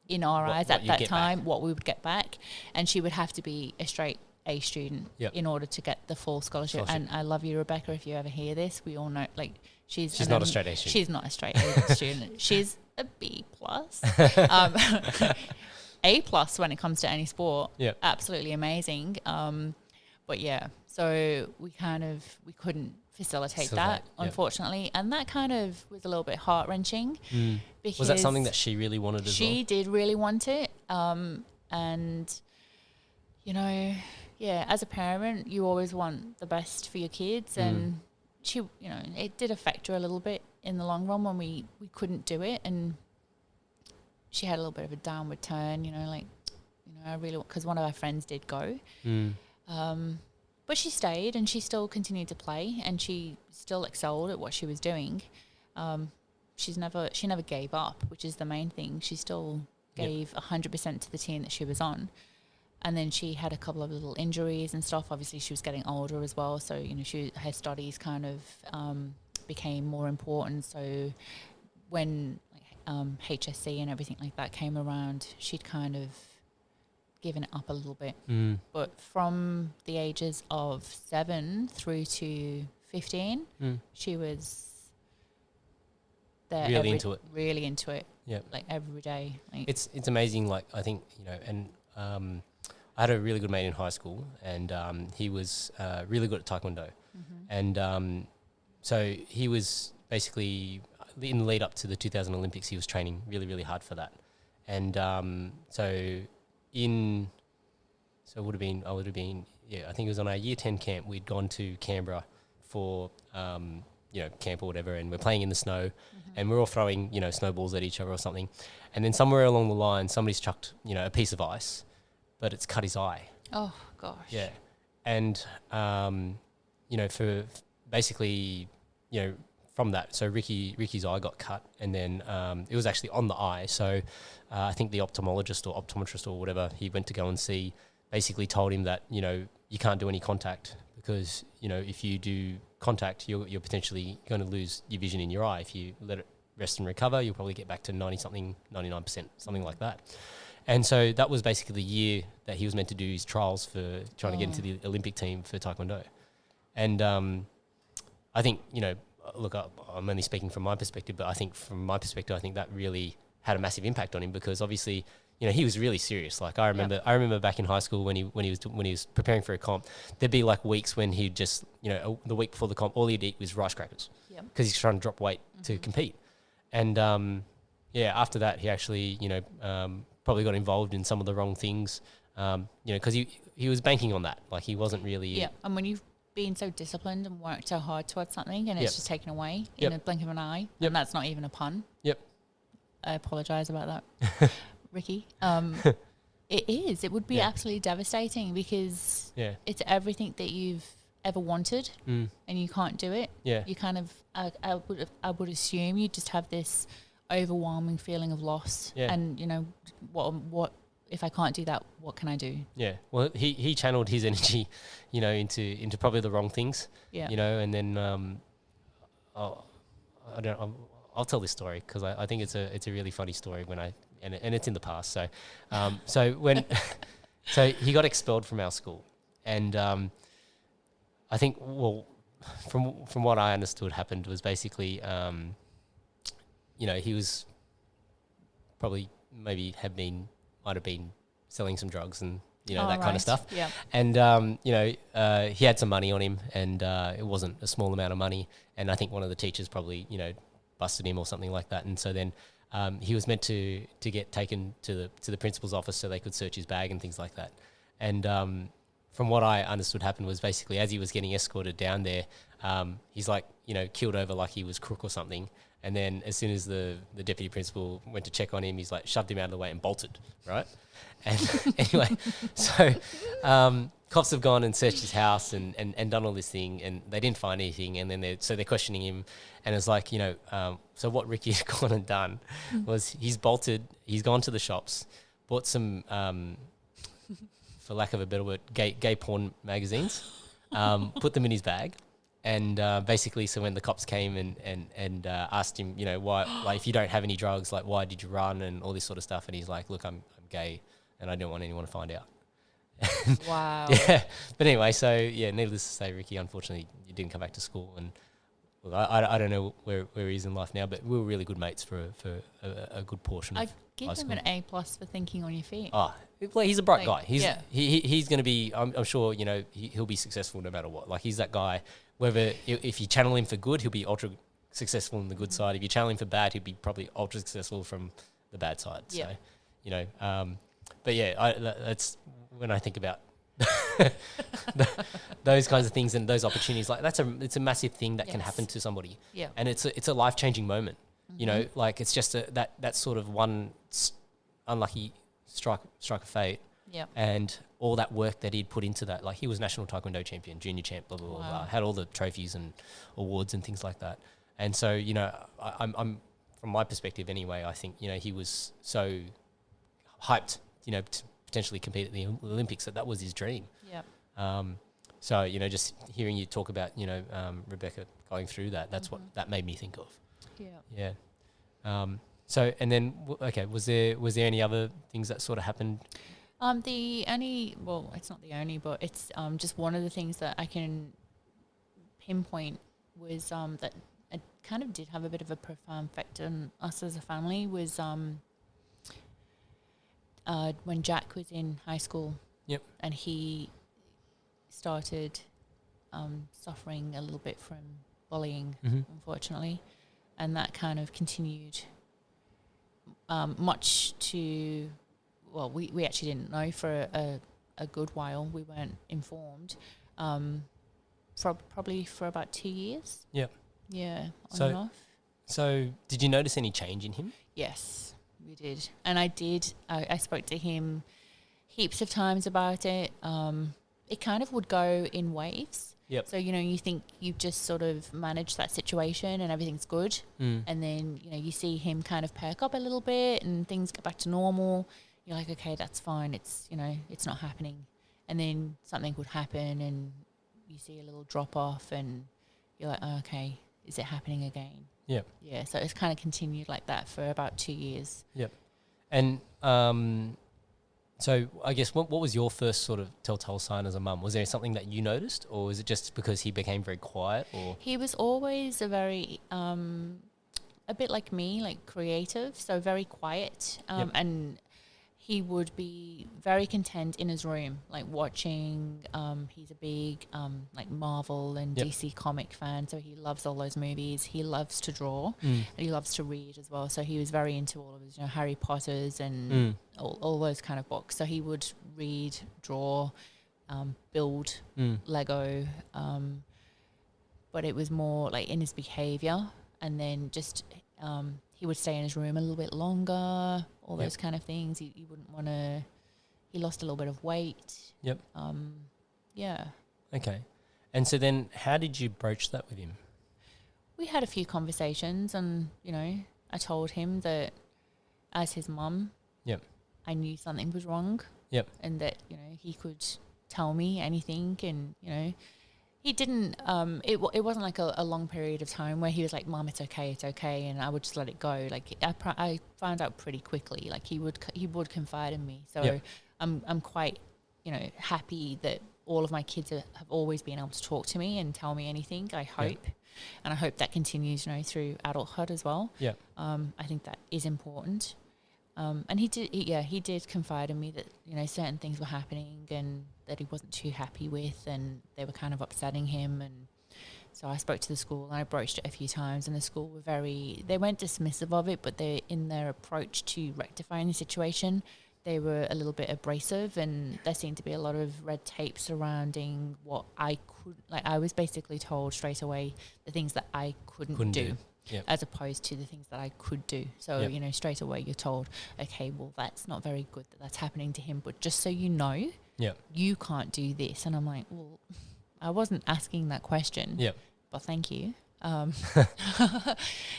in our eyes at that time, what we would get back. And she would have to be a straight A student in order to get the full scholarship. And I love you, Rebecca, if you ever hear this. We all know, like, she's not a straight A student. She's not a straight A student. She's a B plus. A plus when it comes to any sport. Absolutely amazing. But so we couldn't facilitate that, unfortunately. And that kind of was a little bit heart-wrenching. Because was that something that she really wanted as well? She did really want it. And, as a parent, you always want the best for your kids. And she, it did affect her a little bit in the long run when we couldn't do it. And she had a little bit of a downward turn, I really, because one of our friends did go. But she stayed and she still continued to play and she still excelled at what she was doing. She never gave up, which is the main thing. She still gave 100% to the team that she was on. And then she had a couple of little injuries and stuff. Obviously, she was getting older as well. So, her studies kind of became more important. So when HSC and everything like that came around, she'd kind of given it up a little bit. But from the ages of 7 through to 15, she was there really into it. Really into it. Yeah. Like every day. Like It's amazing. Like, I think, and I had a really good mate in high school, and he was really good at taekwondo. And so he was basically, in the lead up to the 2000 Olympics, he was training really, really hard for that. And so it would have been, I think it was on our year 10 camp. We'd gone to Canberra for, camp or whatever, and we're playing in the snow, and we're all throwing, snowballs at each other or something. And then somewhere along the line, somebody's chucked, a piece of ice, but it's cut his eye. Oh, gosh. Yeah. And, for basically, from that, so Ricky's eye got cut, and then it was actually on the eye. So I think the ophthalmologist or optometrist or whatever he went to go and see basically told him that, you can't do any contact because, if you do contact, you're potentially going to lose your vision in your eye. If you let it rest and recover, you'll probably get back to 99%, something like that. And so that was basically the year that he was meant to do his trials for trying to get into the Olympic team for Taekwondo. And I think, look, I'm only speaking from my perspective, but I think from my perspective, I think that really had a massive impact on him because obviously, he was really serious. Like I remember back in high school when he was preparing for a comp, there'd be like weeks when he'd just, the week before the comp, all he'd eat was rice crackers because he's trying to drop weight to compete. And after that, he actually, probably got involved in some of the wrong things, because he was banking on that. Like he wasn't really. Yeah, and when you've been so disciplined and worked so hard towards something and it's just taken away in a blink of an eye, and that's not even a pun. Yep. I apologise about that, Ricky. It is. It would be absolutely devastating because it's everything that you've ever wanted and you can't do it. Yeah. You kind of, I would assume you just have this overwhelming feeling of loss. Yeah. And, what if I can't do that, what can I do? Yeah. Well, he channeled his energy, into probably the wrong things. Yeah. And then I'll tell this story because I think it's a really funny story and it's in the past. So so he got expelled from our school, and I think from what I understood happened was basically he was probably might have been selling some drugs and that kind of stuff. Yeah. And he had some money on him, and it wasn't a small amount of money. And I think one of the teachers probably busted him or something like that. And so then he was meant to get taken to the principal's office so they could search his bag and things like that. And from what I understood happened was basically as he was getting escorted down there, he's like keeled over like he was crook or something. And then as soon as the deputy principal went to check on him, he's like shoved him out of the way and bolted, right? And anyway, so cops have gone and searched his house and done all this thing, and they didn't find anything. And then they're questioning him, and it's like, so what Ricky had gone and done was he's bolted, he's gone to the shops, bought some, for lack of a better word, gay porn magazines, put them in his bag. And basically, so when the cops came and asked him, why, like, if you don't have any drugs, like, why did you run and all this sort of stuff? And he's like, look, I'm gay and I don't want anyone to find out. Wow. Yeah. But anyway, so, needless to say, Ricky, unfortunately, you didn't come back to school. And look, I don't know where he is in life now, but we were really good mates for a good portion of give high him school. an A+ for thinking on your feet. Oh, well, he's a bright guy. He's going to be, I'm sure, he'll be successful no matter what. Like, he's that guy, whether if you channel him for good, he'll be ultra successful on the good side. If you channel him for bad, he'll be probably ultra successful from the bad side. Yeah. So, but yeah, that's when I think about those kinds of things and those opportunities. Like it's a massive thing that can happen to somebody. Yeah. And it's a life-changing moment. Like it's just that sort of one unlucky strike of fate Yep. And all that work that he'd put into that, like he was national taekwondo champion, junior champ, blah, blah, blah, blah, had all the trophies and awards and things like that. And so, you know, I'm from my perspective anyway, I think, you know, he was so hyped, you know, to potentially compete at the Olympics, that was his dream. Yep. So, you know, just hearing you talk about, you know, Rebecca going through that, that's what that made me think of. Yeah. Yeah. So, and then, okay, was there any other things that sort of happened? The only, well, it's not the only, but it's just one of the things that I can pinpoint was that it kind of did have a bit of a profound effect on us as a family was when Jack was in high school. Yep. And he started suffering a little bit from bullying, unfortunately. And that kind of continued much to, well, we actually didn't know for a good while. We weren't informed. Probably for about 2 years. Yep. Yeah, on and off. So did you notice any change in him? Yes, we did. And I did. I spoke to him heaps of times about it. It kind of would go in waves. Yep. So, you know, you think you've just sort of managed that situation and everything's good. And then, you know, you see him kind of perk up a little bit and things get back to normal. You're like, okay, that's fine. It's, you know, it's not happening. And then something would happen and you see a little drop off and you're like, oh, okay, is it happening again? Yep. Yeah, so it's kind of continued like that for about 2 years. Yep. And so I guess what was your first sort of telltale sign as a mum? Was there something that you noticed, or was it just because he became very quiet? Or he was always a very a bit like me, like creative, so very quiet, and he would be very content in his room, like watching. He's a big like Marvel and DC comic fan, so he loves all those movies. He loves to draw, and he loves to read as well. So he was very into all of his, you know, Harry Potter's and all those kind of books. So he would read, draw, build Lego, but it was more like in his behavior, and then just. He would stay in his room a little bit longer, all those kind of things. He wouldn't want to... He lost a little bit of weight. Yep. Yeah. Okay. And so then how did you broach that with him? We had a few conversations and, you know, I told him that as his mum, I knew something was wrong. Yep. And that, you know, he could tell me anything and, you know... He didn't, it wasn't like a long period of time where he was like, Mum, it's okay, and I would just let it go. Like, I found out pretty quickly, like he would confide in me. So I'm quite, you know, happy that all of my kids have always been able to talk to me and tell me anything, I hope. And I hope that continues, you know, through adulthood as well. Yeah. I think that is important. And he did confide in me that, you know, certain things were happening and that he wasn't too happy with and they were kind of upsetting him. And so I spoke to the school and I broached it a few times and the school were they weren't dismissive of it, but they, in their approach to rectifying the situation, they were a little bit abrasive and there seemed to be a lot of red tape surrounding what I could, like I was basically told straight away the things that I couldn't do. Yep. As opposed to the things that I could do. So, you know, straight away you're told, okay, well, that's not very good that that's happening to him. But just so you know, you can't do this. And I'm like, well, I wasn't asking that question. But thank you.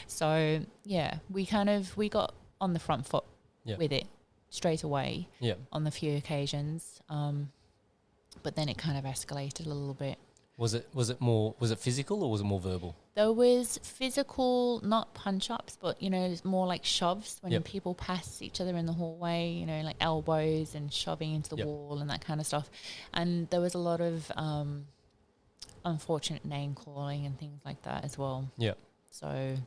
So, yeah, we got on the front foot with it straight away on the few occasions. But then it kind of escalated a little bit. Was it physical or was it more verbal? There was physical, not punch-ups, but, you know, it's more like shoves when people pass each other in the hallway, you know, like elbows and shoving into the wall and that kind of stuff. And there was a lot of unfortunate name-calling and things like that as well. Yeah. So,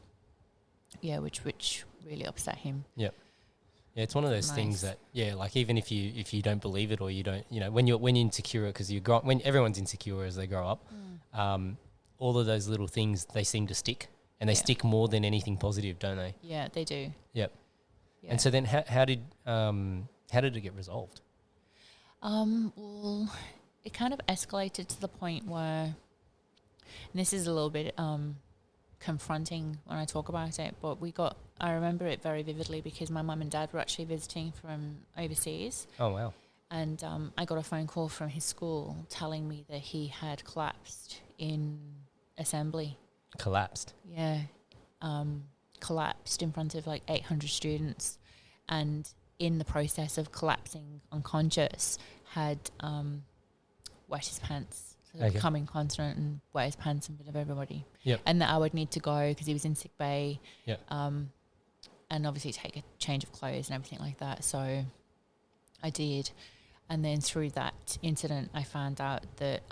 yeah, which really upset him. Yeah. Yeah, it's one of those things that, like even if you don't believe it or you don't, you know, when you're insecure, because when everyone's insecure as they grow up, all of those little things, they seem to stick, and they stick more than anything positive, don't they? Yeah, they do. Yep. Yeah. And so then, how did it get resolved? Well, it kind of escalated to the point where, and this is a little bit confronting when I talk about it, but I remember it very vividly because my mum and dad were actually visiting from overseas. Oh, wow. And I got a phone call from his school telling me that he had collapsed in assembly. Collapsed? Yeah. Collapsed in front of like 800 students, and in the process of collapsing unconscious had wet his pants. So become incontinent and wet his pants in front of everybody. Yep. And that I would need to go because he was in sick bay. Yep. And obviously take a change of clothes and everything like that. So I did. And then through that incident, I found out that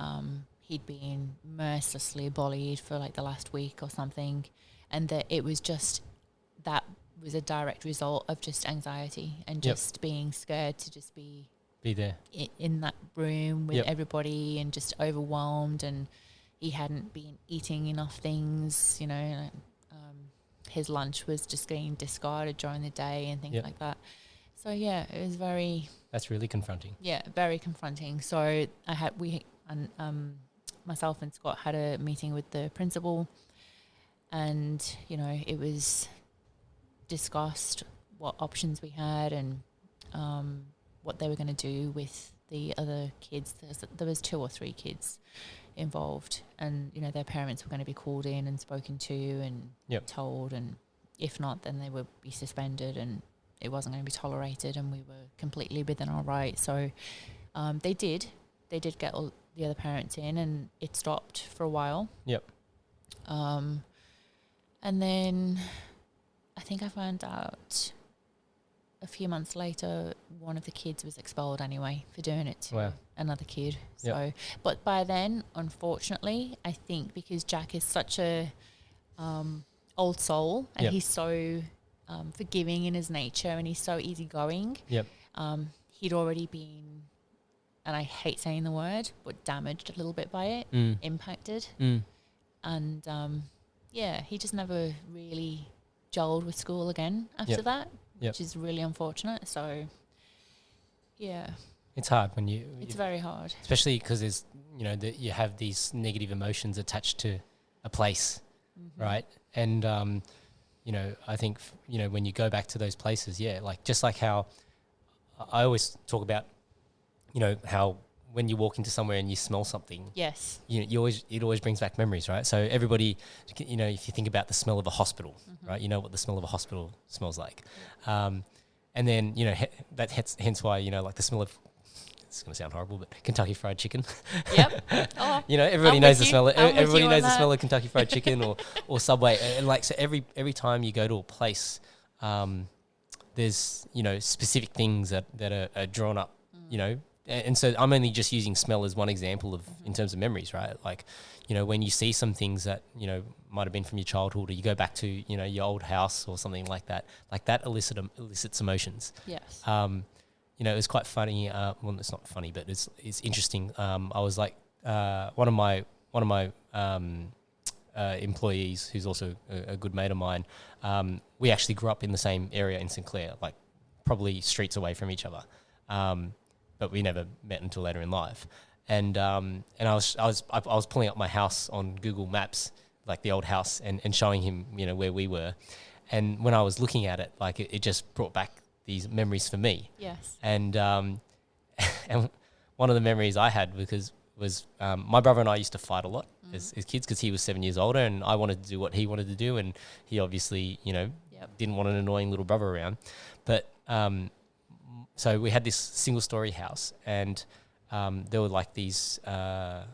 he'd been mercilessly bullied for like the last week or something, and that it was just, that was a direct result of just anxiety and just being scared to just be there in that room with everybody and just overwhelmed. And he hadn't been eating enough things, you know, his lunch was just getting discarded during the day and things like that. So yeah, it was very... That's really confronting. Yeah, very confronting. So myself and Scott had a meeting with the principal, and, you know, it was discussed what options we had and what they were going to do with the other kids. There was 2 or 3 kids involved, and, you know, their parents were going to be called in and spoken to and told, and if not, then they would be suspended and it wasn't going to be tolerated, and we were completely within our right. So they did get all the other parents in, and it stopped for a while. Yep. And then I think I found out a few months later one of the kids was expelled anyway for doing it to another kid. So, but by then, unfortunately, I think because Jack is such a old soul, and he's so forgiving in his nature, and he's so easygoing. He'd already been, and I hate saying the word, but damaged a little bit by it, impacted. And he just never really gelled with school again after that, which is really unfortunate. So it's hard when it's very hard, especially because there's, you know, you have these negative emotions attached to a place, right? And you know, I think, you know, when you go back to those places, like just like how I always talk about, you know, how when you walk into somewhere and you smell something, it always brings back memories, right? So everybody, you know, if you think about the smell of a hospital, right, you know what the smell of a hospital smells like. And then, you know, hence why, you know, like the smell of, it's going to sound horrible, but Kentucky Fried Chicken. You know, everybody knows the smell. Everybody knows the smell of Kentucky Fried Chicken or Subway. And like, so every time you go to a place, there's, you know, specific things that are drawn up, you know. And so I'm only just using smell as one example of, in terms of memories, right? Like, you know, when you see some things that, you know, might have been from your childhood, or you go back to, you know, your old house or something like that elicits emotions. Yes. You know, it was quite funny. Well, it's not funny, but it's interesting. I was like, one of my employees, who's also a good mate of mine, we actually grew up in the same area in St Clair, like probably streets away from each other. But we never met until later in life. And I was pulling up my house on Google Maps, like the old house, and showing him, you know, where we were. And when I was looking at it, like it just brought back these memories for me. Yes. And and one of the memories I had was my brother and I used to fight a lot as kids, because he was 7 years older and I wanted to do what he wanted to do, and he obviously, you know, didn't want an annoying little brother around. But so we had this single story house, and there were like these, I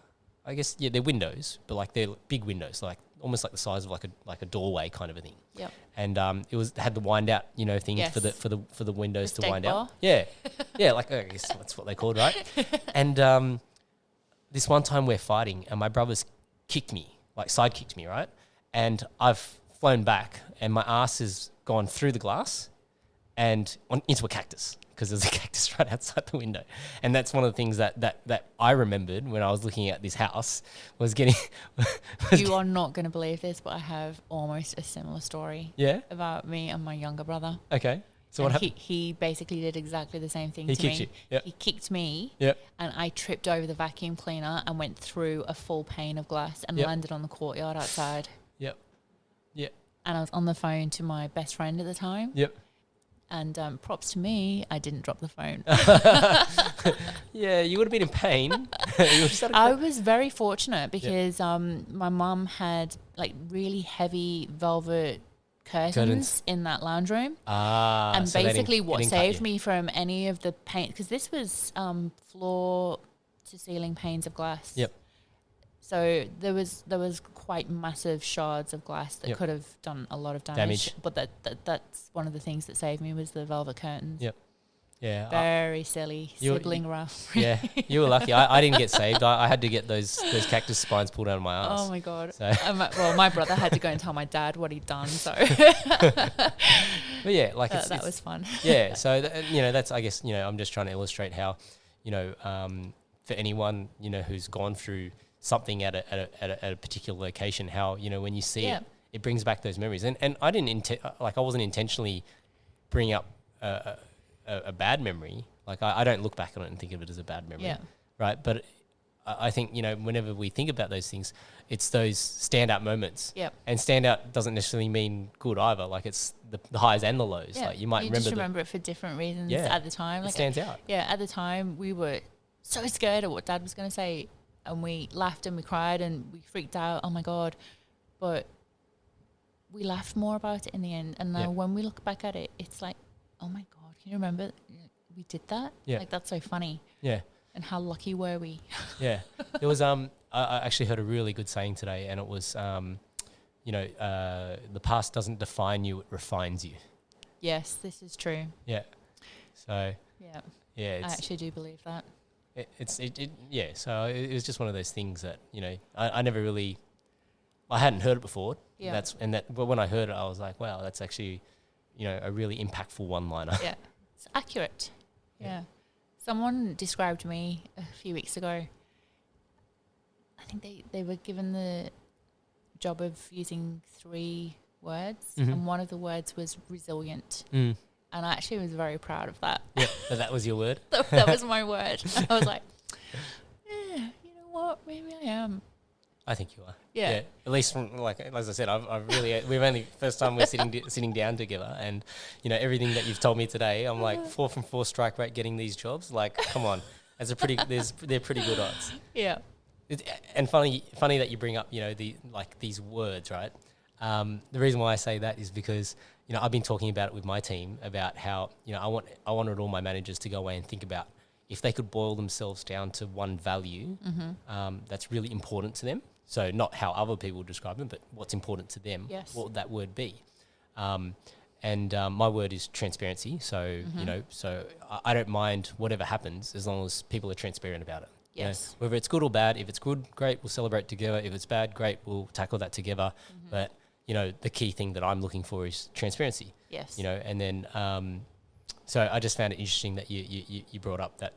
guess, they're windows, but like they're big windows, like almost like the size of like a doorway kind of a thing. Yep. And had the wind out, you know, thing for the windows to wind bar. out. Yeah, like I guess that's what they called, right? And this one time we're fighting, and my brother's kicked me, like side kicked me, right? And I've flown back, and my ass has gone through the glass and into a cactus, because there's a cactus right outside the window. And that's one of the things that I remembered when I was looking at this house, was getting... You are not going to believe this, but I have almost a similar story about me and my younger brother. Okay. So what happened? He basically did exactly the same thing to me. He kicked you? Yep. He kicked me, yep. And I tripped over the vacuum cleaner and went through a full pane of glass and landed on the courtyard outside. Yep. Yep. And I was on the phone to my best friend at the time. Yep. And props to me, I didn't drop the phone. Yeah, you would have been in pain. You would have started I was very fortunate because my mum had like really heavy velvet curtains in that lounge room. And so basically what it didn't cut saved you. me from any of the paint, because this was floor to ceiling panes of glass. Yep. So there was quite massive shards of glass that could have done a lot of damage. But that's one of the things that saved me was the velvet curtains. Yep. Yeah. Very silly sibling rough. Yeah, you were lucky. I didn't get saved. I had to get those cactus spines pulled out of my ass. Oh my God. So. Well, my brother had to go and tell my dad what he'd done. So. But yeah, like that was fun. Yeah. So that's, I guess, I'm just trying to illustrate how, for anyone who's gone through something at a particular location, how when you see it brings back those memories. And I didn't I wasn't intentionally bringing up a bad memory. Like I don't look back on it and think of it as a bad memory, right? But I think whenever we think about those things, it's those standout moments. Yep. And standout doesn't necessarily mean good either. Like it's the highs and the lows. Yeah. Like you might just remember it for different reasons at the time. It stands out. Yeah, at the time we were so scared of what Dad was going to say, and we laughed and we cried and we freaked out. Oh my God! But we laughed more about it in the end. And now when we look back at it, it's like, oh my God, can you remember we did that? Yeah. Like that's so funny. Yeah. And how lucky were we? Yeah. There was I actually heard a really good saying today, and it was the past doesn't define you, it refines you. Yes, this is true. Yeah. So I actually do believe that. So it was just one of those things that I never really, I hadn't heard it before. Yeah. But when I heard it, I was like, wow, that's actually a really impactful one-liner. Yeah, it's accurate. Yeah. Someone described me a few weeks ago. I think they were given the job of using 3 words, and one of the words was resilient. And I actually was very proud of that. Yeah, so that was your word? That was my word. I was like, you know what? Maybe I am. I think you are. Yeah. At least from, like, as I said, I've really, we've only, first time we're sitting down together, and, everything that you've told me today, I'm like 4 from 4 strike rate getting these jobs. Like, come on. They're pretty good odds. Yeah. And funny that you bring up, these words, right? The reason why I say that is because, I've been talking about it with my team about how, I wanted all my managers to go away and think about if they could boil themselves down to one value that's really important to them. So not how other people describe them, but what's important to them. Yes. What would that word be? And my word is transparency. So, so I don't mind whatever happens as long as people are transparent about it. Yes. Whether it's good or bad, if it's good, great, we'll celebrate together. If it's bad, great, we'll tackle that together. But, the key thing that I'm looking for is transparency. Yes. And then, so I just found it interesting that you brought up that,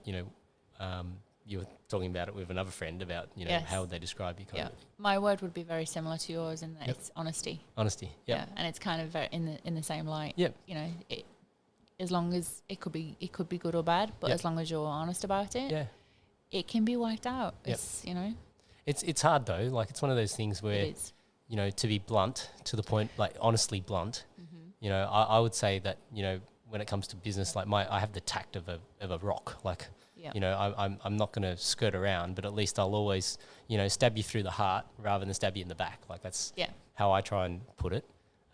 you were talking about it with another friend about, how would they describe you? Yeah. My word would be very similar to yours in that it's honesty. Honesty. Yep. Yeah. And it's kind of very in the same light. Yep. As long as it could be good or bad, but as long as you're honest about it, it can be wiped out. Yep. It's, It's hard though. Like it's one of those things where, it is. To be blunt to the point, like honestly blunt, I would say that, when it comes to business, like I have the tact of a rock. Like, I'm not going to skirt around, but at least I'll always, stab you through the heart rather than stab you in the back. Like that's how I try and put it.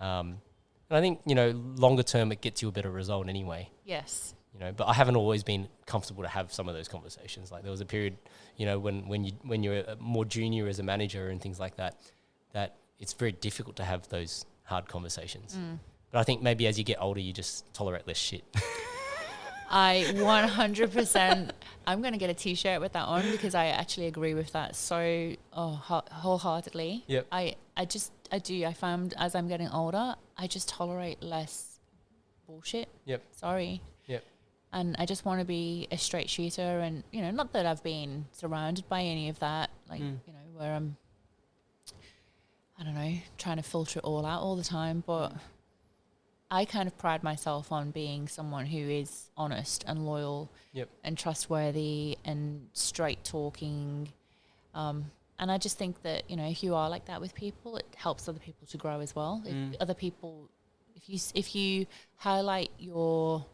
And I think, longer term, it gets you a better result anyway. Yes. But I haven't always been comfortable to have some of those conversations. Like there was a period, when you're more junior as a manager and things like that, that it's very difficult to have those hard conversations. But I think maybe as you get older, you just tolerate less shit. I 100%, I'm going to get a t-shirt with that on because I actually agree with that so wholeheartedly. Yep. I do. I found as I'm getting older, I just tolerate less bullshit. Yep. Sorry. Yep. And I just want to be a straight shooter and, not that I've been surrounded by any of that, like, where I'm, I don't know, trying to filter it all out all the time, but I kind of pride myself on being someone who is honest and loyal and trustworthy and straight talking. And I just think that, if you are like that with people, it helps other people to grow as well. If other people if you highlight your,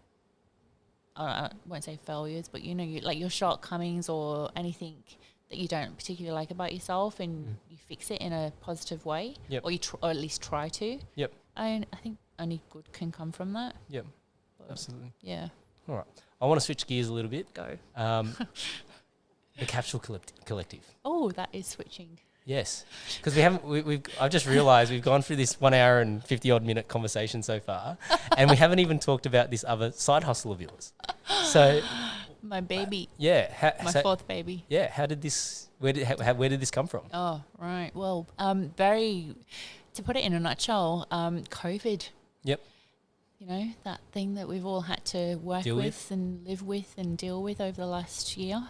I won't say failures, but like your shortcomings or anything that you don't particularly like about yourself, and you fix it in a positive way, or or at least try to. Yep. I think only good can come from that. Yep. Absolutely. Yeah. All right. I want to switch gears a little bit. Go. The Capsule Collective. Oh, that is switching. Yes, because I've just realised we've gone through this 1 hour and 50 odd minute conversation so far, and we haven't even talked about this other side hustle of yours. So, my baby. My fourth baby. Yeah. How did this? Where did this come from? Oh, right. Well, to put it in a nutshell, COVID. Yep. That thing that we've all had to work with and live with and deal with over the last year.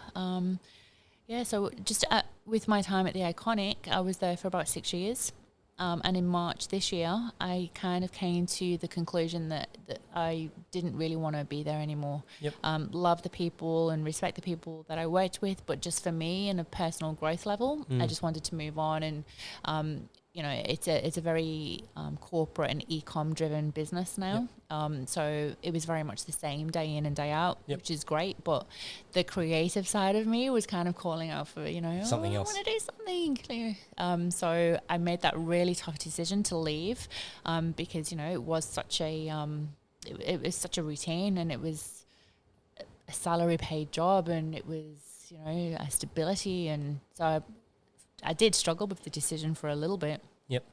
So just with my time at the Iconic, I was there for about 6 years. And in March this year, I kind of came to the conclusion that I didn't really want to be there anymore. Yep. Love the people and respect the people that I worked with, but just for me in a personal growth level, I just wanted to move on. And it's a very corporate and e-com driven business now. So it was very much the same day in and day out, which is great. But the creative side of me was kind of calling out for, something else. I want to do something. So I made that really tough decision to leave because, it was such a it was such a routine, and it was a salary paid job, and it was, a stability. And so I did struggle with the decision for a little bit. Yep.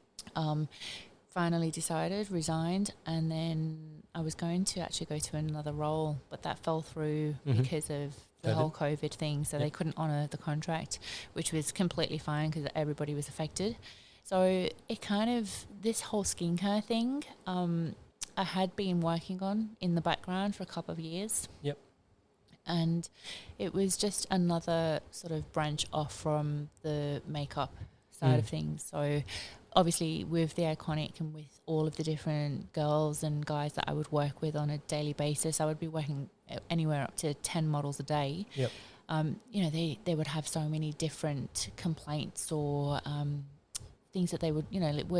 Finally decided, resigned, and then I was going to actually go to another role, but that fell through because of the whole COVID thing. So they couldn't honour the contract, which was completely fine because everybody was affected. So it this whole skincare thing, I had been working on in the background for a couple of years. Yep. And it was just another sort of branch off from the makeup side of things. So obviously with the Iconic and with all of the different girls and guys that I would work with on a daily basis, I would be working anywhere up to 10 models a day. Yep. They would have so many different complaints or things that they would,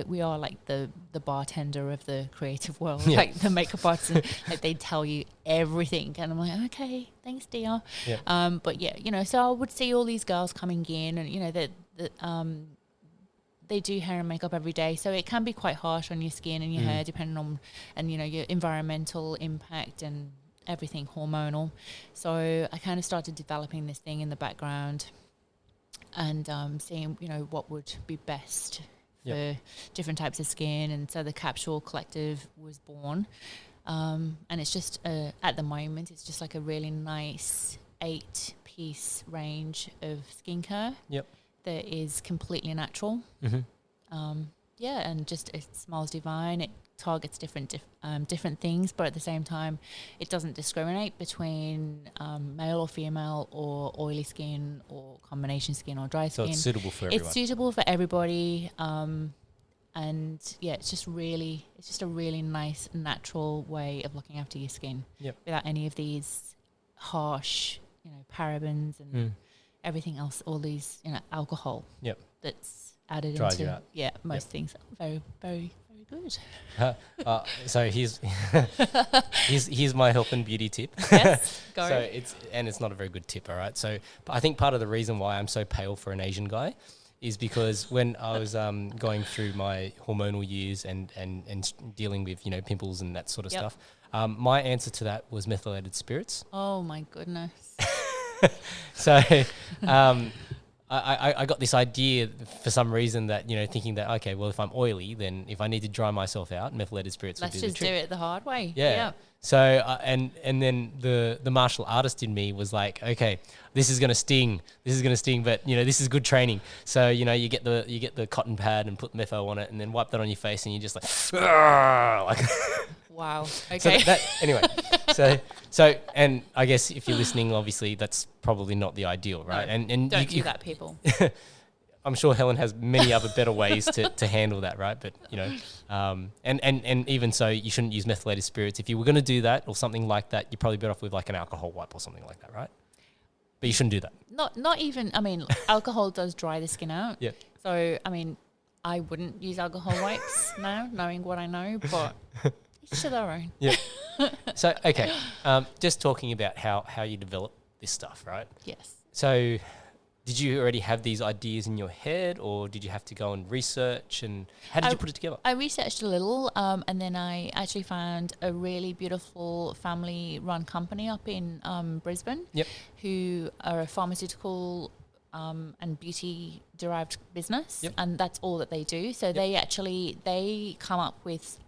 we are like the bartender of the creative world, like the makeup artists, and like they tell you everything, and I'm like, okay, thanks, dear. But so I would see all these girls coming in, and they do hair and makeup every day, so it can be quite harsh on your skin and your hair, depending on, and your environmental impact and everything, hormonal. So I kind of started developing this thing in the background, and seeing what would be best for different types of skin. And so the Capsule Collective was born, and it's just at the moment it's just like a really nice 8-piece range of skincare that is completely natural. And just it smells divine. It targets different things, but at the same time it doesn't discriminate between male or female or oily skin or combination skin or dry skin. So it's suitable for everyone. It's suitable for everybody, and it's just a really nice natural way of looking after your skin without any of these harsh parabens and everything else, all these alcohol that's added Drives into you out. Most things. Very, very, very good. So here's my health and beauty tip. Yes, go. So it's not a very good tip, all right. So I think part of the reason why I'm so pale for an Asian guy is because when I was going through my hormonal years and dealing with pimples and that sort of stuff, my answer to that was methylated spirits. Oh my goodness. So I got this idea for some reason that, thinking that, okay, well, if I'm oily, then if I need to dry myself out, methylated spirits would do the trick. Let's just do it the hard way. Yeah. So, and then the martial artist in me was like, okay, this is going to sting, but, this is good training. So, you get the cotton pad and put metho on it and then wipe that on your face and you're just like wow. Okay. So anyway, so, and I guess if you're listening, obviously that's probably not the ideal, right? No, and don't do that, people. I'm sure Helen has many other better ways to handle that, right? But and even so, you shouldn't use methylated spirits. If you were going to do that or something like that, you're probably better off with like an alcohol wipe or something like that, right? But you shouldn't do that. Not even. I mean, alcohol does dry the skin out. Yeah. So I mean, I wouldn't use alcohol wipes now, knowing what I know, but Each to their own. Yeah. So, okay, just talking about how you develop this stuff, right? Yes. So did you already have these ideas in your head, or did you have to go and research, and how did you put it together? I researched a little, and then I actually found a really beautiful family-run company up in Brisbane, Yep. who are a pharmaceutical and beauty-derived business, Yep. and that's all that they do. So they come up with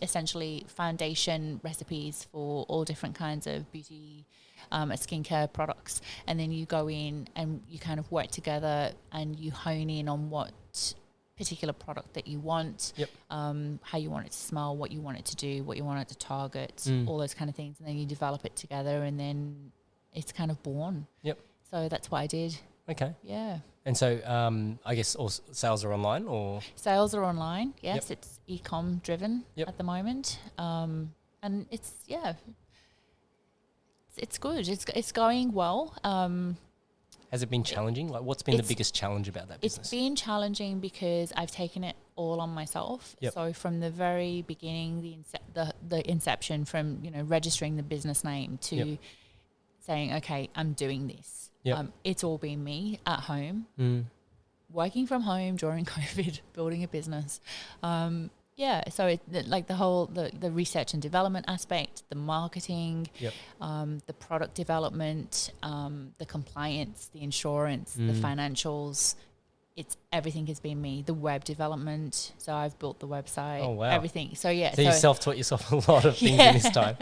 essentially foundation recipes for all different kinds of beauty skincare products, and then you go in and you kind of work together and you hone in on what particular product that you want, Yep. how you want it to smell, what you want it to do, what you want it to target, all those kind of things, and then you develop it together, and then it's kind of born. Yep. So that's what I did. Okay. Yeah. And so I guess all sales are online, or? Sales are online. Yes, Yep. it's e-com driven Yep. at the moment, and it's it's good. It's going well. Has it been challenging? Like, what's been the It's- biggest challenge about that It's business? been challenging because I've taken it all on myself. Yep. So from the very beginning, the inception, from registering the business name to Yep. saying, okay, I'm doing this. Yep. It's all been me at home, Mm. working from home during COVID, building a business. So like the research and development aspect, the marketing, Yep. the product development, the compliance, the insurance, the financials. Everything has been me. The web development. So I've built the website. Oh, wow. Everything. So yeah. So you self-taught yourself a lot of things in this time.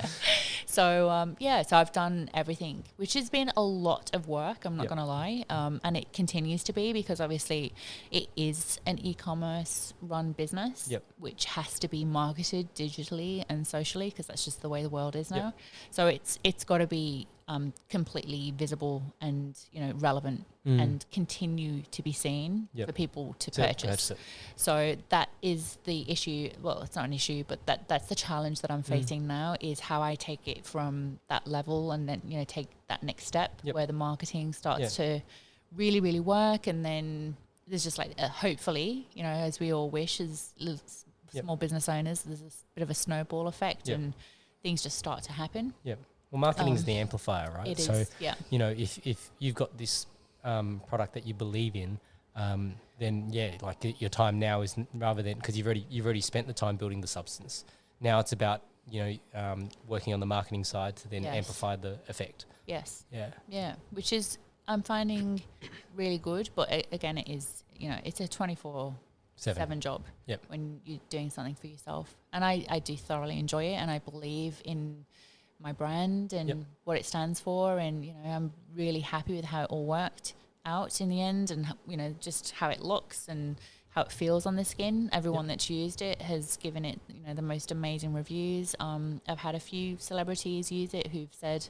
So so I've done everything, which has been a lot of work, I'm not Yep. going to lie. And it continues to be, because obviously it is an e-commerce run business, Yep. which has to be marketed digitally and socially, because that's just the way the world is now. Yep. So it's got to be completely visible and relevant and continue to be seen Yep. for people to To purchase. it. So that is the issue. Well, it's not an issue, but that's the challenge that I'm facing now, is how I take it from that level and then take that next step Yep. where the marketing starts to really, really work, and then there's just like hopefully, as we all wish as Yep. small business owners, there's a bit of a snowball effect, Yep. and things just start to happen. Yeah. Well, marketing is the amplifier, right? It so, is, yeah. if you've got this product that you believe in, then like your time now is rather than, because you've already spent the time building the substance. Now it's about working on the marketing side to then Yes. amplify the effect. Yes. Yeah. Yeah, which is I'm finding really good, but again, it is it's a 24/7 job. Yep. When you're doing something for yourself, and I do thoroughly enjoy it, and I believe in my brand and Yep. what it stands for, and I'm really happy with how it all worked out in the end, and just how it looks and how it feels on the skin. Everyone that's used it has given it the most amazing reviews. I've had a few celebrities use it who've said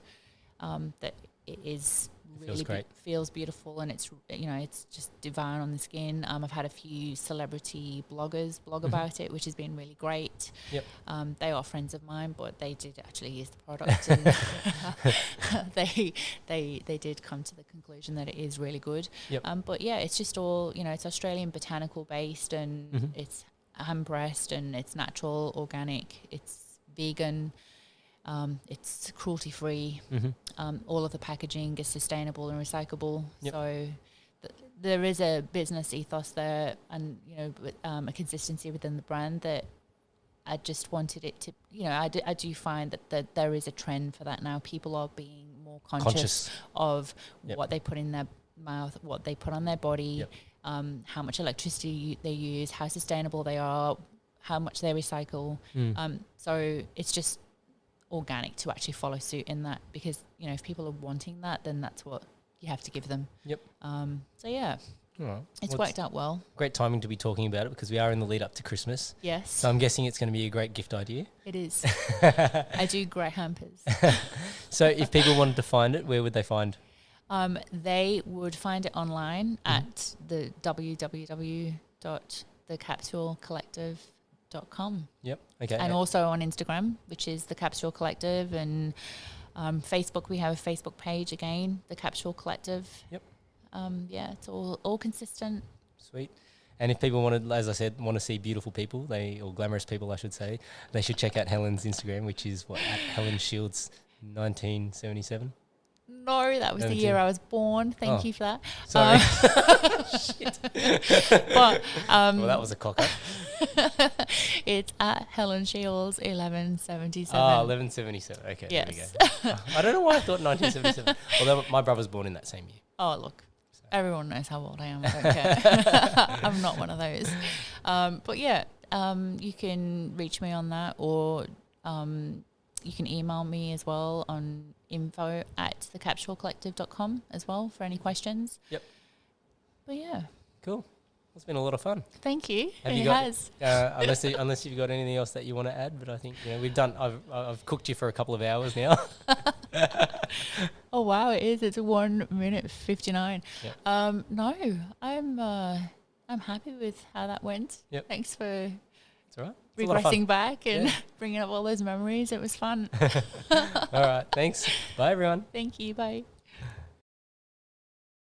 that it is really great. feels beautiful, and it's it's just divine on the skin. I've had a few celebrity bloggers blog about it, which has been really great. Yep. They are friends of mine, but they did actually use the product, and they did come to the conclusion that it is really good. Yep. But yeah, it's just all it's Australian botanical based, and it's hand pressed, and it's natural, organic, it's vegan. It's cruelty free. All of the packaging is sustainable and recyclable. Yep. So there is a business ethos there, and a consistency within the brand that I just wanted it to. I do find that there is a trend for that now. People are being more conscious of Yep. what they put in their mouth, what they put on their body, Yep. how much electricity they use, how sustainable they are, how much they recycle. So it's just organic to actually follow suit in that, because if people are wanting that, then that's what you have to give them. Yep. So yeah, All right. it's worked out well. Great timing to be talking about it, because we are in the lead up to Christmas. Yes, So I'm guessing it's going to be a great gift idea. it is. I do great hampers. So if people wanted to find it, where would they find? They would find it online at the www.thecapsulecollective.com. Yep. Okay. And also on Instagram, which is The Capsule Collective, and Facebook, we have a Facebook page again, The Capsule Collective. Yep. Yeah, it's all consistent. Sweet. And if people wanted, as I said, want to see beautiful people, or glamorous people, I should say, they should check out Helen's Instagram, which is at Helen Shields 1977. No, that was the year I was born. Thank you for that. Sorry. Shit. But, well, that was a cock up. It's at Helen Shields 1177. 1177. Okay, yes. There we go. I don't know why I thought 1977. Although my brother's born in that same year. Oh, look. Everyone knows how old I am. I don't care. I'm not one of those. But yeah, you can reach me on that, or you can email me as well on info@thecapsulecollective.com as well for any questions. Yep. But yeah. Cool. It's been a lot of fun. Thank you. Unless you've got anything else that you want to add, but I think we've done. I've cooked you for a couple of hours now. Oh wow, it is. It's 1:59. Yep. No, I'm happy with how that went. Yep. Thanks for It's all right. regressing back and bringing up all those memories. It was fun. All right. Thanks. Bye, everyone. Thank you. Bye.